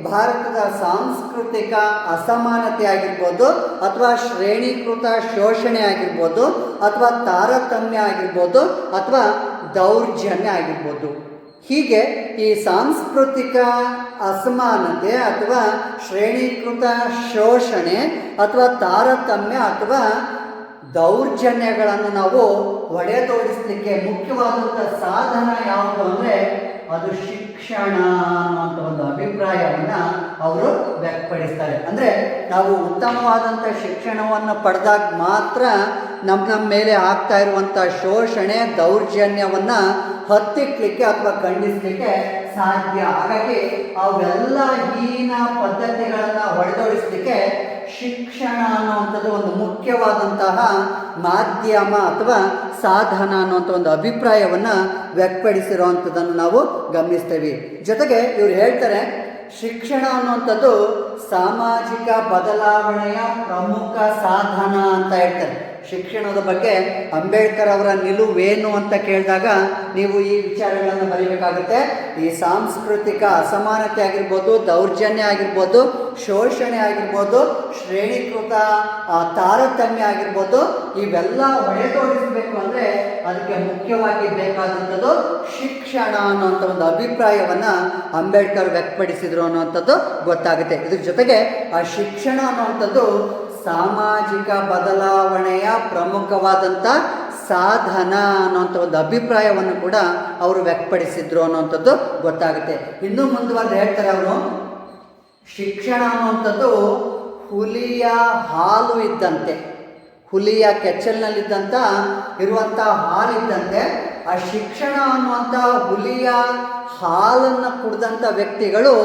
S1: ಭಾರತದ ಸಾಂಸ್ಕೃತಿಕ ಅಸಮಾನತೆ ಆಗಿರ್ಬೋದು ಅಥವಾ ಶ್ರೇಣೀಕೃತ ಶೋಷಣೆ ಆಗಿರ್ಬೋದು ಅಥವಾ ತಾರತಮ್ಯ ಆಗಿರ್ಬೋದು ಅಥವಾ ದೌರ್ಜನ್ಯ ಆಗಿರ್ಬೋದು. ಹೀಗೆ ಈ ಸಾಂಸ್ಕೃತಿಕ ಅಸಮಾನತೆ ಅಥವಾ ಶ್ರೇಣೀಕೃತ ಶೋಷಣೆ ಅಥವಾ ತಾರತಮ್ಯ ಅಥವಾ ದೌರ್ಜನ್ಯಗಳನ್ನು ನಾವು ಹೊಡೆದೋಡಿಸಲಿಕ್ಕೆ ಮುಖ್ಯವಾದಂಥ ಸಾಧನ ಯಾವುದು ಅಂದರೆ ಅದು ಶಿಕ್ಷಣ ಅನ್ನುವಂಥ ಒಂದು ಅಭಿಪ್ರಾಯವನ್ನು ಅವರು ವ್ಯಕ್ತಪಡಿಸ್ತಾರೆ. ಅಂದರೆ ನಾವು ಉತ್ತಮವಾದಂಥ ಶಿಕ್ಷಣವನ್ನು ಪಡೆದಾಗ ಮಾತ್ರ ನಮ್ಮ ಮೇಲೆ ಆಗ್ತಾ ಇರುವಂಥ ಶೋಷಣೆ ದೌರ್ಜನ್ಯವನ್ನು ಹತ್ತಿಕ್ಕಲಿಕ್ಕೆ ಅಥವಾ ಖಂಡಿಸಲಿಕ್ಕೆ ಸಾಧ್ಯ. ಹಾಗಾಗಿ ಅವೆಲ್ಲ ಹೀನ ಪದ್ಧತಿಗಳನ್ನು ಹೊಡೆದೋಡಿಸಲಿಕ್ಕೆ ಶಿಕ್ಷಣ ಅನ್ನುವಂಥದ್ದು ಒಂದು ಮುಖ್ಯವಾದಂತಹ ಮಾಧ್ಯಮ ಅಥವಾ ಸಾಧನ ಅನ್ನುವಂಥ ಒಂದು ಅಭಿಪ್ರಾಯವನ್ನು ವ್ಯಕ್ತಪಡಿಸಿರುವಂಥದ್ದನ್ನು ನಾವು ಗಮನಿಸ್ತೇವೆ. ಜೊತೆಗೆ ಇವರು ಹೇಳ್ತಾರೆ, ಶಿಕ್ಷಣ ಅನ್ನುವಂಥದ್ದು ಸಾಮಾಜಿಕ ಬದಲಾವಣೆಯ ಪ್ರಮುಖ ಸಾಧನ ಅಂತ ಹೇಳ್ತಾರೆ. ಶಿಕ್ಷಣದ ಬಗ್ಗೆ ಅಂಬೇಡ್ಕರ್ ಅವರ ನಿಲುವೇನು ಅಂತ ಕೇಳಿದಾಗ ನೀವು ಈ ವಿಚಾರಗಳನ್ನು ಬರೀಬೇಕಾಗುತ್ತೆ. ಈ ಸಾಂಸ್ಕೃತಿಕ ಅಸಮಾನತೆ ಆಗಿರ್ಬೋದು, ದೌರ್ಜನ್ಯ ಆಗಿರ್ಬೋದು, ಶೋಷಣೆ ಆಗಿರ್ಬೋದು, ಶ್ರೇಣೀಕೃತ ತಾರತಮ್ಯ ಆಗಿರ್ಬೋದು, ಇವೆಲ್ಲ ಹೊಡೆದೋಡಿಸಬೇಕು ಅಂದರೆ ಅದಕ್ಕೆ ಮುಖ್ಯವಾಗಿ ಬೇಕಾದಂಥದ್ದು ಶಿಕ್ಷಣ ಅನ್ನುವಂಥ ಒಂದು ಅಭಿಪ್ರಾಯವನ್ನು ಅಂಬೇಡ್ಕರ್ ವ್ಯಕ್ತಪಡಿಸಿದರು ಅನ್ನುವಂಥದ್ದು ಗೊತ್ತಾಗುತ್ತೆ. ಇದ್ರ ಜೊತೆಗೆ ಆ ಶಿಕ್ಷಣ ಅನ್ನುವಂಥದ್ದು ಸಾಮಾಜಿಕ ಬದಲಾವಣೆಯ ಪ್ರಮುಖವಾದಂಥ ಸಾಧನ ಅನ್ನೋಂಥ ಒಂದು ಅಭಿಪ್ರಾಯವನ್ನು ಕೂಡ ಅವರು ವ್ಯಕ್ತಪಡಿಸಿದ್ರು ಅನ್ನೋಂಥದ್ದು ಗೊತ್ತಾಗುತ್ತೆ. ಇನ್ನೂ ಮುಂದುವರೆದು ಹೇಳ್ತಾರೆ ಅವರು, ಶಿಕ್ಷಣ ಅನ್ನುವಂಥದ್ದು ಹುಲಿಯ ಹಾಲು ಇದ್ದಂತೆ, ಹುಲಿಯ ಕೆಚ್ಚಲಿನಲ್ಲಿದ್ದಂಥ ಇರುವಂಥ ಹಾಲಿದ್ದಂತೆ. ಆ ಶಿಕ್ಷಣ ಅನ್ನುವಂಥ ಹುಲಿಯ ಹಾಲನ್ನು ಕುಡಿದಂಥ ವ್ಯಕ್ತಿಗಳು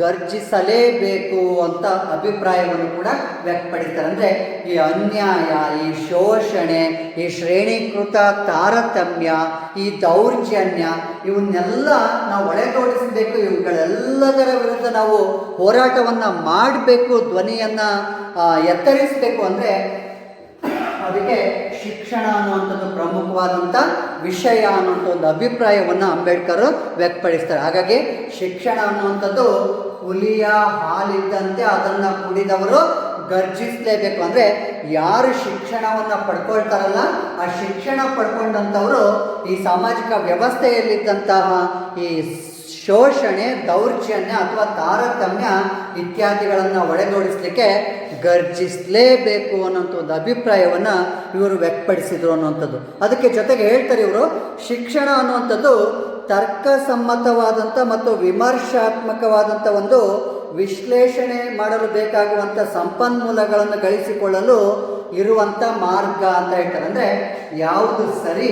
S1: ಗರ್ಜಿಸಲೇಬೇಕು ಅಂತ ಅಭಿಪ್ರಾಯವನ್ನು ಕೂಡ ವ್ಯಕ್ತಪಡಿಸ್ತಾರೆ. ಅಂದರೆ ಈ ಅನ್ಯಾಯ, ಈ ಶೋಷಣೆ, ಈ ಶ್ರೇಣೀಕೃತ ತಾರತಮ್ಯ, ಈ ದೌರ್ಜನ್ಯ ಇವನ್ನೆಲ್ಲ ನಾವು ಒಡೆದೋಡಿಸಬೇಕು. ಇವುಗಳೆಲ್ಲದರ ವಿರುದ್ಧ ನಾವು ಹೋರಾಟವನ್ನು ಮಾಡಬೇಕು, ಧ್ವನಿಯನ್ನು ಎತ್ತರಿಸಬೇಕು. ಅಂದರೆ ಅದಕ್ಕೆ ಶಿಕ್ಷಣ ಅನ್ನುವಂಥದ್ದು ಪ್ರಮುಖವಾದಂಥ ವಿಷಯ ಅನ್ನುವಂಥ ಒಂದು ಅಭಿಪ್ರಾಯವನ್ನು ಅಂಬೇಡ್ಕರ್ ವ್ಯಕ್ತಪಡಿಸ್ತಾರೆ. ಹಾಗಾಗಿ ಶಿಕ್ಷಣ ಅನ್ನುವಂಥದ್ದು ಹುಲಿಯ ಹಾಲಿದ್ದಂತೆ, ಅದನ್ನು ಕುಡಿದವರು ಗರ್ಜಿಸಲೇಬೇಕು. ಅಂದರೆ ಯಾರು ಶಿಕ್ಷಣವನ್ನು ಪಡ್ಕೊಳ್ತಾರಲ್ಲ, ಆ ಶಿಕ್ಷಣ ಪಡ್ಕೊಂಡಂಥವರು ಈ ಸಾಮಾಜಿಕ ವ್ಯವಸ್ಥೆಯಲ್ಲಿದ್ದಂತಹ ಈ ಶೋಷಣೆ, ದೌರ್ಜನ್ಯ ಅಥವಾ ತಾರತಮ್ಯ ಇತ್ಯಾದಿಗಳನ್ನು ಒಡೆದೋಡಿಸಲಿಕ್ಕೆ ಗರ್ಜಿಸಲೇಬೇಕು ಅನ್ನೋಂಥ ಒಂದು ಅಭಿಪ್ರಾಯವನ್ನು ಇವರು ವ್ಯಕ್ತಪಡಿಸಿದರು ಅನ್ನುವಂಥದ್ದು. ಅದಕ್ಕೆ ಜೊತೆಗೆ ಹೇಳ್ತಾರೆ ಇವರು, ಶಿಕ್ಷಣ ಅನ್ನುವಂಥದ್ದು ತರ್ಕಸಮ್ಮತವಾದಂಥ ಮತ್ತು ವಿಮರ್ಶಾತ್ಮಕವಾದಂಥ ಒಂದು ವಿಶ್ಲೇಷಣೆ ಮಾಡಲು ಬೇಕಾಗುವಂಥ ಸಂಪನ್ಮೂಲಗಳನ್ನು ಗಳಿಸಿಕೊಳ್ಳಲು ಇರುವಂಥ ಮಾರ್ಗ ಅಂತ ಹೇಳ್ತಾರೆ. ಅಂದರೆ ಯಾವುದು ಸರಿ,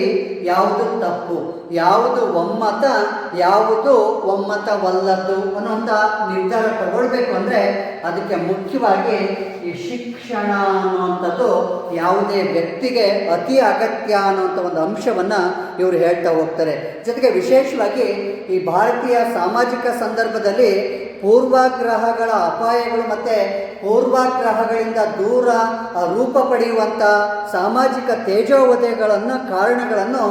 S1: ಯಾವುದು ತಪ್ಪು, ಯಾವುದು ಒಮ್ಮತ, ಯಾವುದು ಒಮ್ಮತವಲ್ಲದ್ದು ಅನ್ನುವಂಥ ನಿರ್ಧಾರ ತಗೊಳ್ಬೇಕು ಅಂದರೆ ಅದಕ್ಕೆ ಮುಖ್ಯವಾಗಿ ಈ ಶಿಕ್ಷಣ ಅನ್ನುವಂಥದ್ದು ಯಾವುದೇ ವ್ಯಕ್ತಿಗೆ ಅತಿ ಅಗತ್ಯ ಅನ್ನುವಂಥ ಒಂದು ಅಂಶವನ್ನು ಇವರು ಹೇಳ್ತಾ ಹೋಗ್ತಾರೆ. ಜೊತೆಗೆ ವಿಶೇಷವಾಗಿ ಈ ಭಾರತೀಯ ಸಾಮಾಜಿಕ ಸಂದರ್ಭದಲ್ಲಿ ಪೂರ್ವಾಗ್ರಹಗಳ ಅಪಾಯಗಳು ಮತ್ತು ಪೂರ್ವಾಗ್ರಹಗಳಿಂದ ದೂರ ರೂಪ ಪಡೆಯುವಂಥ ಸಾಮಾಜಿಕ ತೇಜೋವಧೆಗಳನ್ನು ಕಾರಣಗಳನ್ನು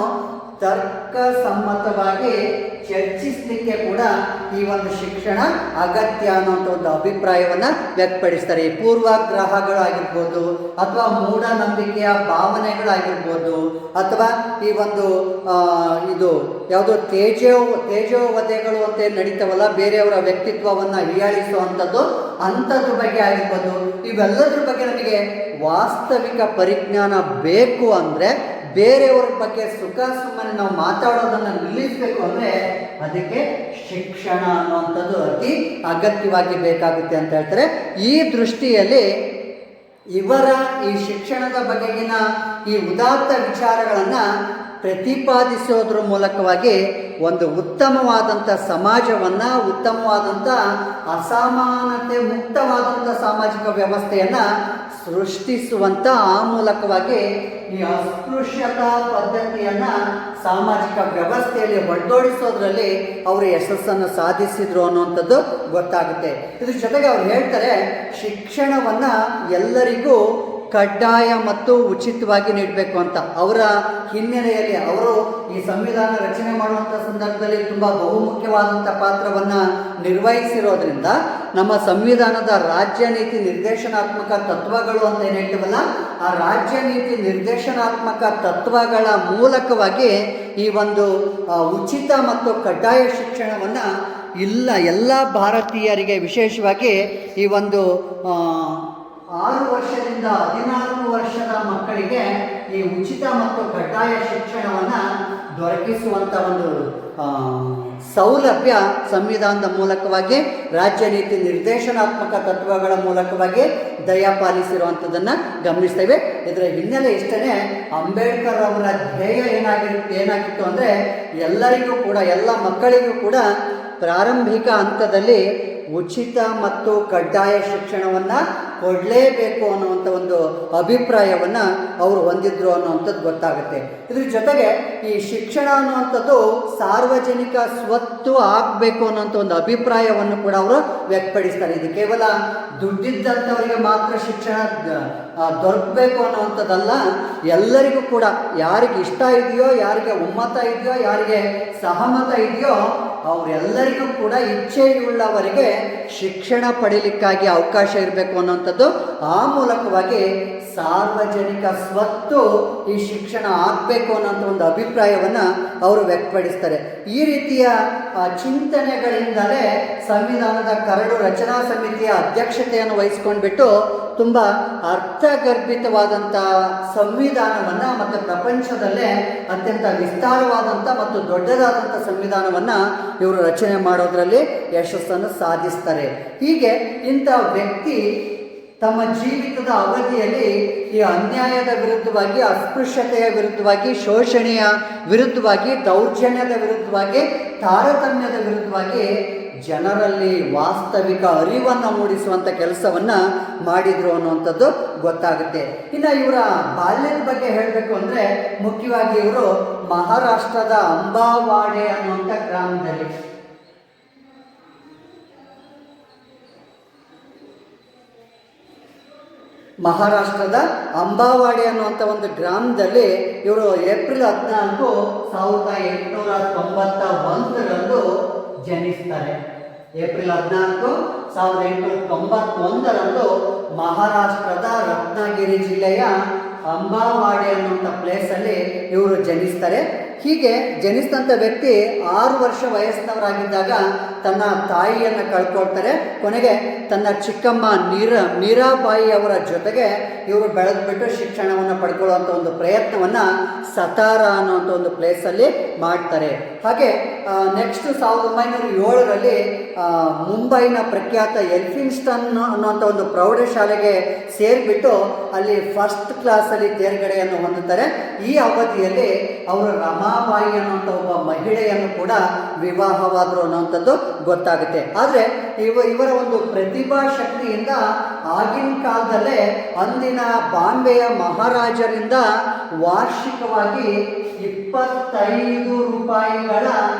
S1: ತರ್ಕಸಮ್ಮತವಾಗಿ ಚರ್ಚಿಸಲಿಕ್ಕೆ ಕೂಡ ಈ ಒಂದು ಶಿಕ್ಷಣ ಅಗತ್ಯ ಅನ್ನೋಂಥ ಒಂದು ಅಭಿಪ್ರಾಯವನ್ನು ವ್ಯಕ್ತಪಡಿಸ್ತಾರೆ. ಈ ಪೂರ್ವಾಗ್ರಹಗಳಾಗಿರ್ಬೋದು ಅಥವಾ ಮೂಢನಂಬಿಕೆಯ ಭಾವನೆಗಳಾಗಿರ್ಬೋದು ಅಥವಾ ಈ ಒಂದು ಇದು ಯಾವುದೋ ತೇಜೋವಧೆಗಳು ಅಂತ ನಡೀತಾವಲ್ಲ, ಬೇರೆಯವರ ವ್ಯಕ್ತಿತ್ವವನ್ನು ಹೀಯಾಳಿಸುವಂಥದ್ದು, ಅಂಥದ್ರ ಬಗ್ಗೆ ಆಗಿರ್ಬೋದು. ಇವೆಲ್ಲದ್ರ ಬಗ್ಗೆ ನಮಗೆ ವಾಸ್ತವಿಕ ಪರಿಜ್ಞಾನ ಬೇಕು ಅಂದರೆ, ಬೇರೆಯವ್ರ ಬಗ್ಗೆ ಸುಖ ಸುಮ್ಮನೆ ನಾವು ಮಾತಾಡೋದನ್ನು ನಿಲ್ಲಿಸಬೇಕು ಅಂದರೆ ಅದಕ್ಕೆ ಶಿಕ್ಷಣ ಅನ್ನುವಂಥದ್ದು ಅತಿ ಅಗತ್ಯವಾಗಿ ಬೇಕಾಗುತ್ತೆ ಅಂತ ಹೇಳ್ತಾರೆ. ಈ ದೃಷ್ಟಿಯಲ್ಲಿ ಇವರ ಈ ಶಿಕ್ಷಣದ ಬಗೆಗಿನ ಈ ಉದಾತ್ತ ವಿಚಾರಗಳನ್ನು ಪ್ರತಿಪಾದಿಸೋದ್ರ ಮೂಲಕವಾಗಿ ಒಂದು ಉತ್ತಮವಾದಂಥ ಸಮಾಜವನ್ನು, ಉತ್ತಮವಾದಂಥ ಅಸಮಾನತೆ ಮುಕ್ತವಾದಂಥ ಸಾಮಾಜಿಕ ವ್ಯವಸ್ಥೆಯನ್ನು ಸೃಷ್ಟಿಸುವಂಥ, ಆ ಮೂಲಕವಾಗಿ ಈ ಅಸ್ಪೃಶ್ಯತಾ ಪದ್ಧತಿಯನ್ನು ಸಾಮಾಜಿಕ ವ್ಯವಸ್ಥೆಯಲ್ಲಿ ಹೊಡೆದೋಡಿಸೋದ್ರಲ್ಲಿ ಅವರು ಯಶಸ್ಸನ್ನು ಸಾಧಿಸಿದ್ರು ಅನ್ನುವಂಥದ್ದು ಗೊತ್ತಾಗುತ್ತೆ. ಇದ್ರ ಜೊತೆಗೆ ಅವ್ರು ಹೇಳ್ತಾರೆ, ಶಿಕ್ಷಣವನ್ನು ಎಲ್ಲರಿಗೂ ಕಡ್ಡಾಯ ಮತ್ತು ಉಚಿತವಾಗಿ ನೀಡಬೇಕು ಅಂತ. ಅವರ ಹಿನ್ನೆಲೆಯಲ್ಲಿ ಅವರು ಈ ಸಂವಿಧಾನ ರಚನೆ ಮಾಡುವಂಥ ಸಂದರ್ಭದಲ್ಲಿ ತುಂಬ ಬಹುಮುಖ್ಯವಾದಂಥ ಪಾತ್ರವನ್ನು ನಿರ್ವಹಿಸಿರೋದ್ರಿಂದ ನಮ್ಮ ಸಂವಿಧಾನದ ರಾಜ್ಯ ನೀತಿ ನಿರ್ದೇಶನಾತ್ಮಕ ತತ್ವಗಳು ಅಂತ ಏನು ಹೇಳ್ತೀವಲ್ಲ, ಆ ರಾಜ್ಯ ನೀತಿ ನಿರ್ದೇಶನಾತ್ಮಕ ತತ್ವಗಳ ಮೂಲಕವಾಗಿ ಈ ಒಂದು ಉಚಿತ ಮತ್ತು ಕಡ್ಡಾಯ ಶಿಕ್ಷಣವನ್ನು ಎಲ್ಲ ಭಾರತೀಯರಿಗೆ, ವಿಶೇಷವಾಗಿ ಈ ಒಂದು 6 ವರ್ಷದಿಂದ 14 ವರ್ಷದ ಮಕ್ಕಳಿಗೆ ಈ ಉಚಿತ ಮತ್ತು ಕಡ್ಡಾಯ ಶಿಕ್ಷಣವನ್ನು ದೊರಕಿಸುವಂಥ ಒಂದು ಸೌಲಭ್ಯ ಸಂವಿಧಾನದ ಮೂಲಕವಾಗಿ, ರಾಜ್ಯ ನೀತಿ ನಿರ್ದೇಶನಾತ್ಮಕ ತತ್ವಗಳ ಮೂಲಕವಾಗಿ ದಯಪಾಲಿಸಿರುವಂಥದ್ದನ್ನು ಗಮನಿಸ್ತೇವೆ. ಇದರ ಹಿನ್ನೆಲೆ ಇಷ್ಟೇ, ಅಂಬೇಡ್ಕರ್ ಅವರ ಧ್ಯೇಯ ಏನಾಗಿತ್ತು ಅಂದರೆ ಎಲ್ಲರಿಗೂ ಕೂಡ, ಎಲ್ಲ ಮಕ್ಕಳಿಗೂ ಕೂಡ ಪ್ರಾರಂಭಿಕ ಹಂತದಲ್ಲಿ ಉಚಿತ ಮತ್ತು ಕಡ್ಡಾಯ ಶಿಕ್ಷಣವನ್ನು ಕೊಡಲೇಬೇಕು ಅನ್ನುವಂಥ ಒಂದು ಅಭಿಪ್ರಾಯವನ್ನು ಅವರು ಹೊಂದಿದ್ರು ಅನ್ನುವಂಥದ್ದು ಗೊತ್ತಾಗುತ್ತೆ. ಇದ್ರ ಜೊತೆಗೆ ಈ ಶಿಕ್ಷಣ ಅನ್ನುವಂಥದ್ದು ಸಾರ್ವಜನಿಕ ಸ್ವತ್ತು ಆಗಬೇಕು ಅನ್ನೋಂಥ ಒಂದು ಅಭಿಪ್ರಾಯವನ್ನು ಕೂಡ ಅವರು ವ್ಯಕ್ತಪಡಿಸ್ತಾರೆ. ಇದು ಕೇವಲ ದುಡ್ಡಿದ್ದಂಥವರಿಗೆ ಮಾತ್ರ ಶಿಕ್ಷಣ ದೊರಕಬೇಕು ಅನ್ನುವಂಥದ್ದಲ್ಲ, ಎಲ್ಲರಿಗೂ ಕೂಡ ಯಾರಿಗೆ ಇಷ್ಟ ಇದೆಯೋ, ಯಾರಿಗೆ ಒಮ್ಮತ ಇದೆಯೋ, ಯಾರಿಗೆ ಸಹಮತ ಇದೆಯೋ ಅವರೆಲ್ಲರಿಗೂ ಕೂಡ ಇಚ್ಛೆಯುಳ್ಳವರಿಗೆ ಶಿಕ್ಷಣ ಪಡೀಲಿಕ್ಕಾಗಿ ಅವಕಾಶ ಇರಬೇಕು ಅನ್ನೋಂಥದ್ದು, ಆ ಮೂಲಕವಾಗಿ ಸಾರ್ವಜನಿಕ ಸ್ವತ್ತು ಈ ಶಿಕ್ಷಣ ಆಗಬೇಕು ಅನ್ನೋಂಥ ಒಂದು ಅಭಿಪ್ರಾಯವನ್ನು ಅವರು ವ್ಯಕ್ತಪಡಿಸ್ತಾರೆ. ಈ ರೀತಿಯ ಚಿಂತನೆಗಳಿಂದಲೇ ಸಂವಿಧಾನದ ಕರಡು ರಚನಾ ಸಮಿತಿಯ ಅಧ್ಯಕ್ಷತೆಯನ್ನು ವಹಿಸ್ಕೊಂಡ್ಬಿಟ್ಟು ತುಂಬ ಅರ್ಥಗರ್ಭಿತವಾದಂಥ ಸಂವಿಧಾನವನ್ನು ಮತ್ತು ಪ್ರಪಂಚದಲ್ಲೇ ಅತ್ಯಂತ ವಿಸ್ತಾರವಾದಂಥ ಮತ್ತು ದೊಡ್ಡದಾದಂಥ ಸಂವಿಧಾನವನ್ನು ಇವರು ರಚನೆ ಮಾಡೋದರಲ್ಲಿ ಯಶಸ್ಸನ್ನು ಸಾಧಿಸ್ತಾರೆ. ಹೀಗೆ ಇಂಥ ವ್ಯಕ್ತಿ ತಮ್ಮ ಜೀವಿತದ ಅವಧಿಯಲ್ಲಿ ಈ ಅನ್ಯಾಯದ ವಿರುದ್ಧವಾಗಿ, ಅಸ್ಪೃಶ್ಯತೆಯ ವಿರುದ್ಧವಾಗಿ, ಶೋಷಣೆಯ ವಿರುದ್ಧವಾಗಿ, ದೌರ್ಜನ್ಯದ ವಿರುದ್ಧವಾಗಿ, ತಾರತಮ್ಯದ ವಿರುದ್ಧವಾಗಿ ಜನರಲ್ಲಿ ವಾಸ್ತವಿಕ ಅರಿವನ್ನು ಮೂಡಿಸುವಂಥ ಕೆಲಸವನ್ನು ಮಾಡಿದರು ಅನ್ನುವಂಥದ್ದು ಗೊತ್ತಾಗುತ್ತೆ. ಇನ್ನು ಇವರ ಬಾಲ್ಯದ ಬಗ್ಗೆ ಹೇಳಬೇಕು ಅಂದರೆ ಮುಖ್ಯವಾಗಿ ಇವರು ಮಹಾರಾಷ್ಟ್ರದ ಅಂಬಾವಾಡೆ ಅನ್ನುವಂಥ ಗ್ರಾಮದಲ್ಲಿ, ಮಹಾರಾಷ್ಟ್ರದ ಅಂಬಾವಾಡಿ ಅನ್ನುವಂಥ ಒಂದು ಗ್ರಾಮದಲ್ಲಿ ಇವರು ಏಪ್ರಿಲ್ 14, 1891ರಂದು ಜನಿಸ್ತಾರೆ. ಏಪ್ರಿಲ್ 14, 1891ರಂದು ಮಹಾರಾಷ್ಟ್ರದ ರತ್ನಗಿರಿ ಜಿಲ್ಲೆಯ ಅಂಬಾವಾಡಿ ಅನ್ನುವಂಥ ಪ್ಲೇಸಲ್ಲಿ ಇವರು ಜನಿಸ್ತಾರೆ. ಹೀಗೆ ಜನಿಸಿದಂಥ ವ್ಯಕ್ತಿ 6 ವರ್ಷ ವಯಸ್ಸಿನವರಾಗಿದ್ದಾಗ ತನ್ನ ತಾಯಿಯನ್ನು ಕಳ್ಕೊಳ್ತಾರೆ. ಕೊನೆಗೆ ತನ್ನ ಚಿಕ್ಕಮ್ಮ ಮೀರಾಬಾಯಿ ಅವರ ಜೊತೆಗೆ ಇವರು ಬೆಳೆದ್ಬಿಟ್ಟು ಶಿಕ್ಷಣವನ್ನು ಪಡ್ಕೊಳ್ಳುವಂಥ ಒಂದು ಪ್ರಯತ್ನವನ್ನು ಸತಾರ ಅನ್ನುವಂಥ ಒಂದು ಪ್ಲೇಸಲ್ಲಿ ಮಾಡ್ತಾರೆ. ಹಾಗೆ ನೆಕ್ಸ್ಟ್ 1907ರಲ್ಲಿ ಮುಂಬೈನ ಪ್ರಖ್ಯಾತ ಎಲ್ಫಿನ್ಸ್ಟನ್ ಅನ್ನುವಂಥ ಒಂದು ಪ್ರೌಢಶಾಲೆಗೆ ಸೇರಿಬಿಟ್ಟು ಅಲ್ಲಿ ಫಸ್ಟ್ ಕ್ಲಾಸಲ್ಲಿ ತೇರ್ಗಡೆಯನ್ನು ಹೊಂದುತ್ತಾರೆ. ಈ ಅವಧಿಯಲ್ಲಿ ಅವರು ರಮಾಬಾಯಿ ಅನ್ನುವಂಥ ಒಬ್ಬ ಮಹಿಳೆಯನ್ನು ಕೂಡ ವಿವಾಹವಾದರು ಅನ್ನುವಂಥದ್ದು ಗೊತ್ತಾಗುತ್ತೆ. ಆದರೆ ಇವರ ಒಂದು ಪ್ರತಿಭಾ ಶಕ್ತಿಯಿಂದ ಆಗಿನ ಕಾಲದಲ್ಲೇ ಅಂದಿನ ಬಾಂಬೆಯ ಮಹಾರಾಜರಿಂದ ವಾರ್ಷಿಕವಾಗಿ 25 ರೂಪಾಯಿಗಳ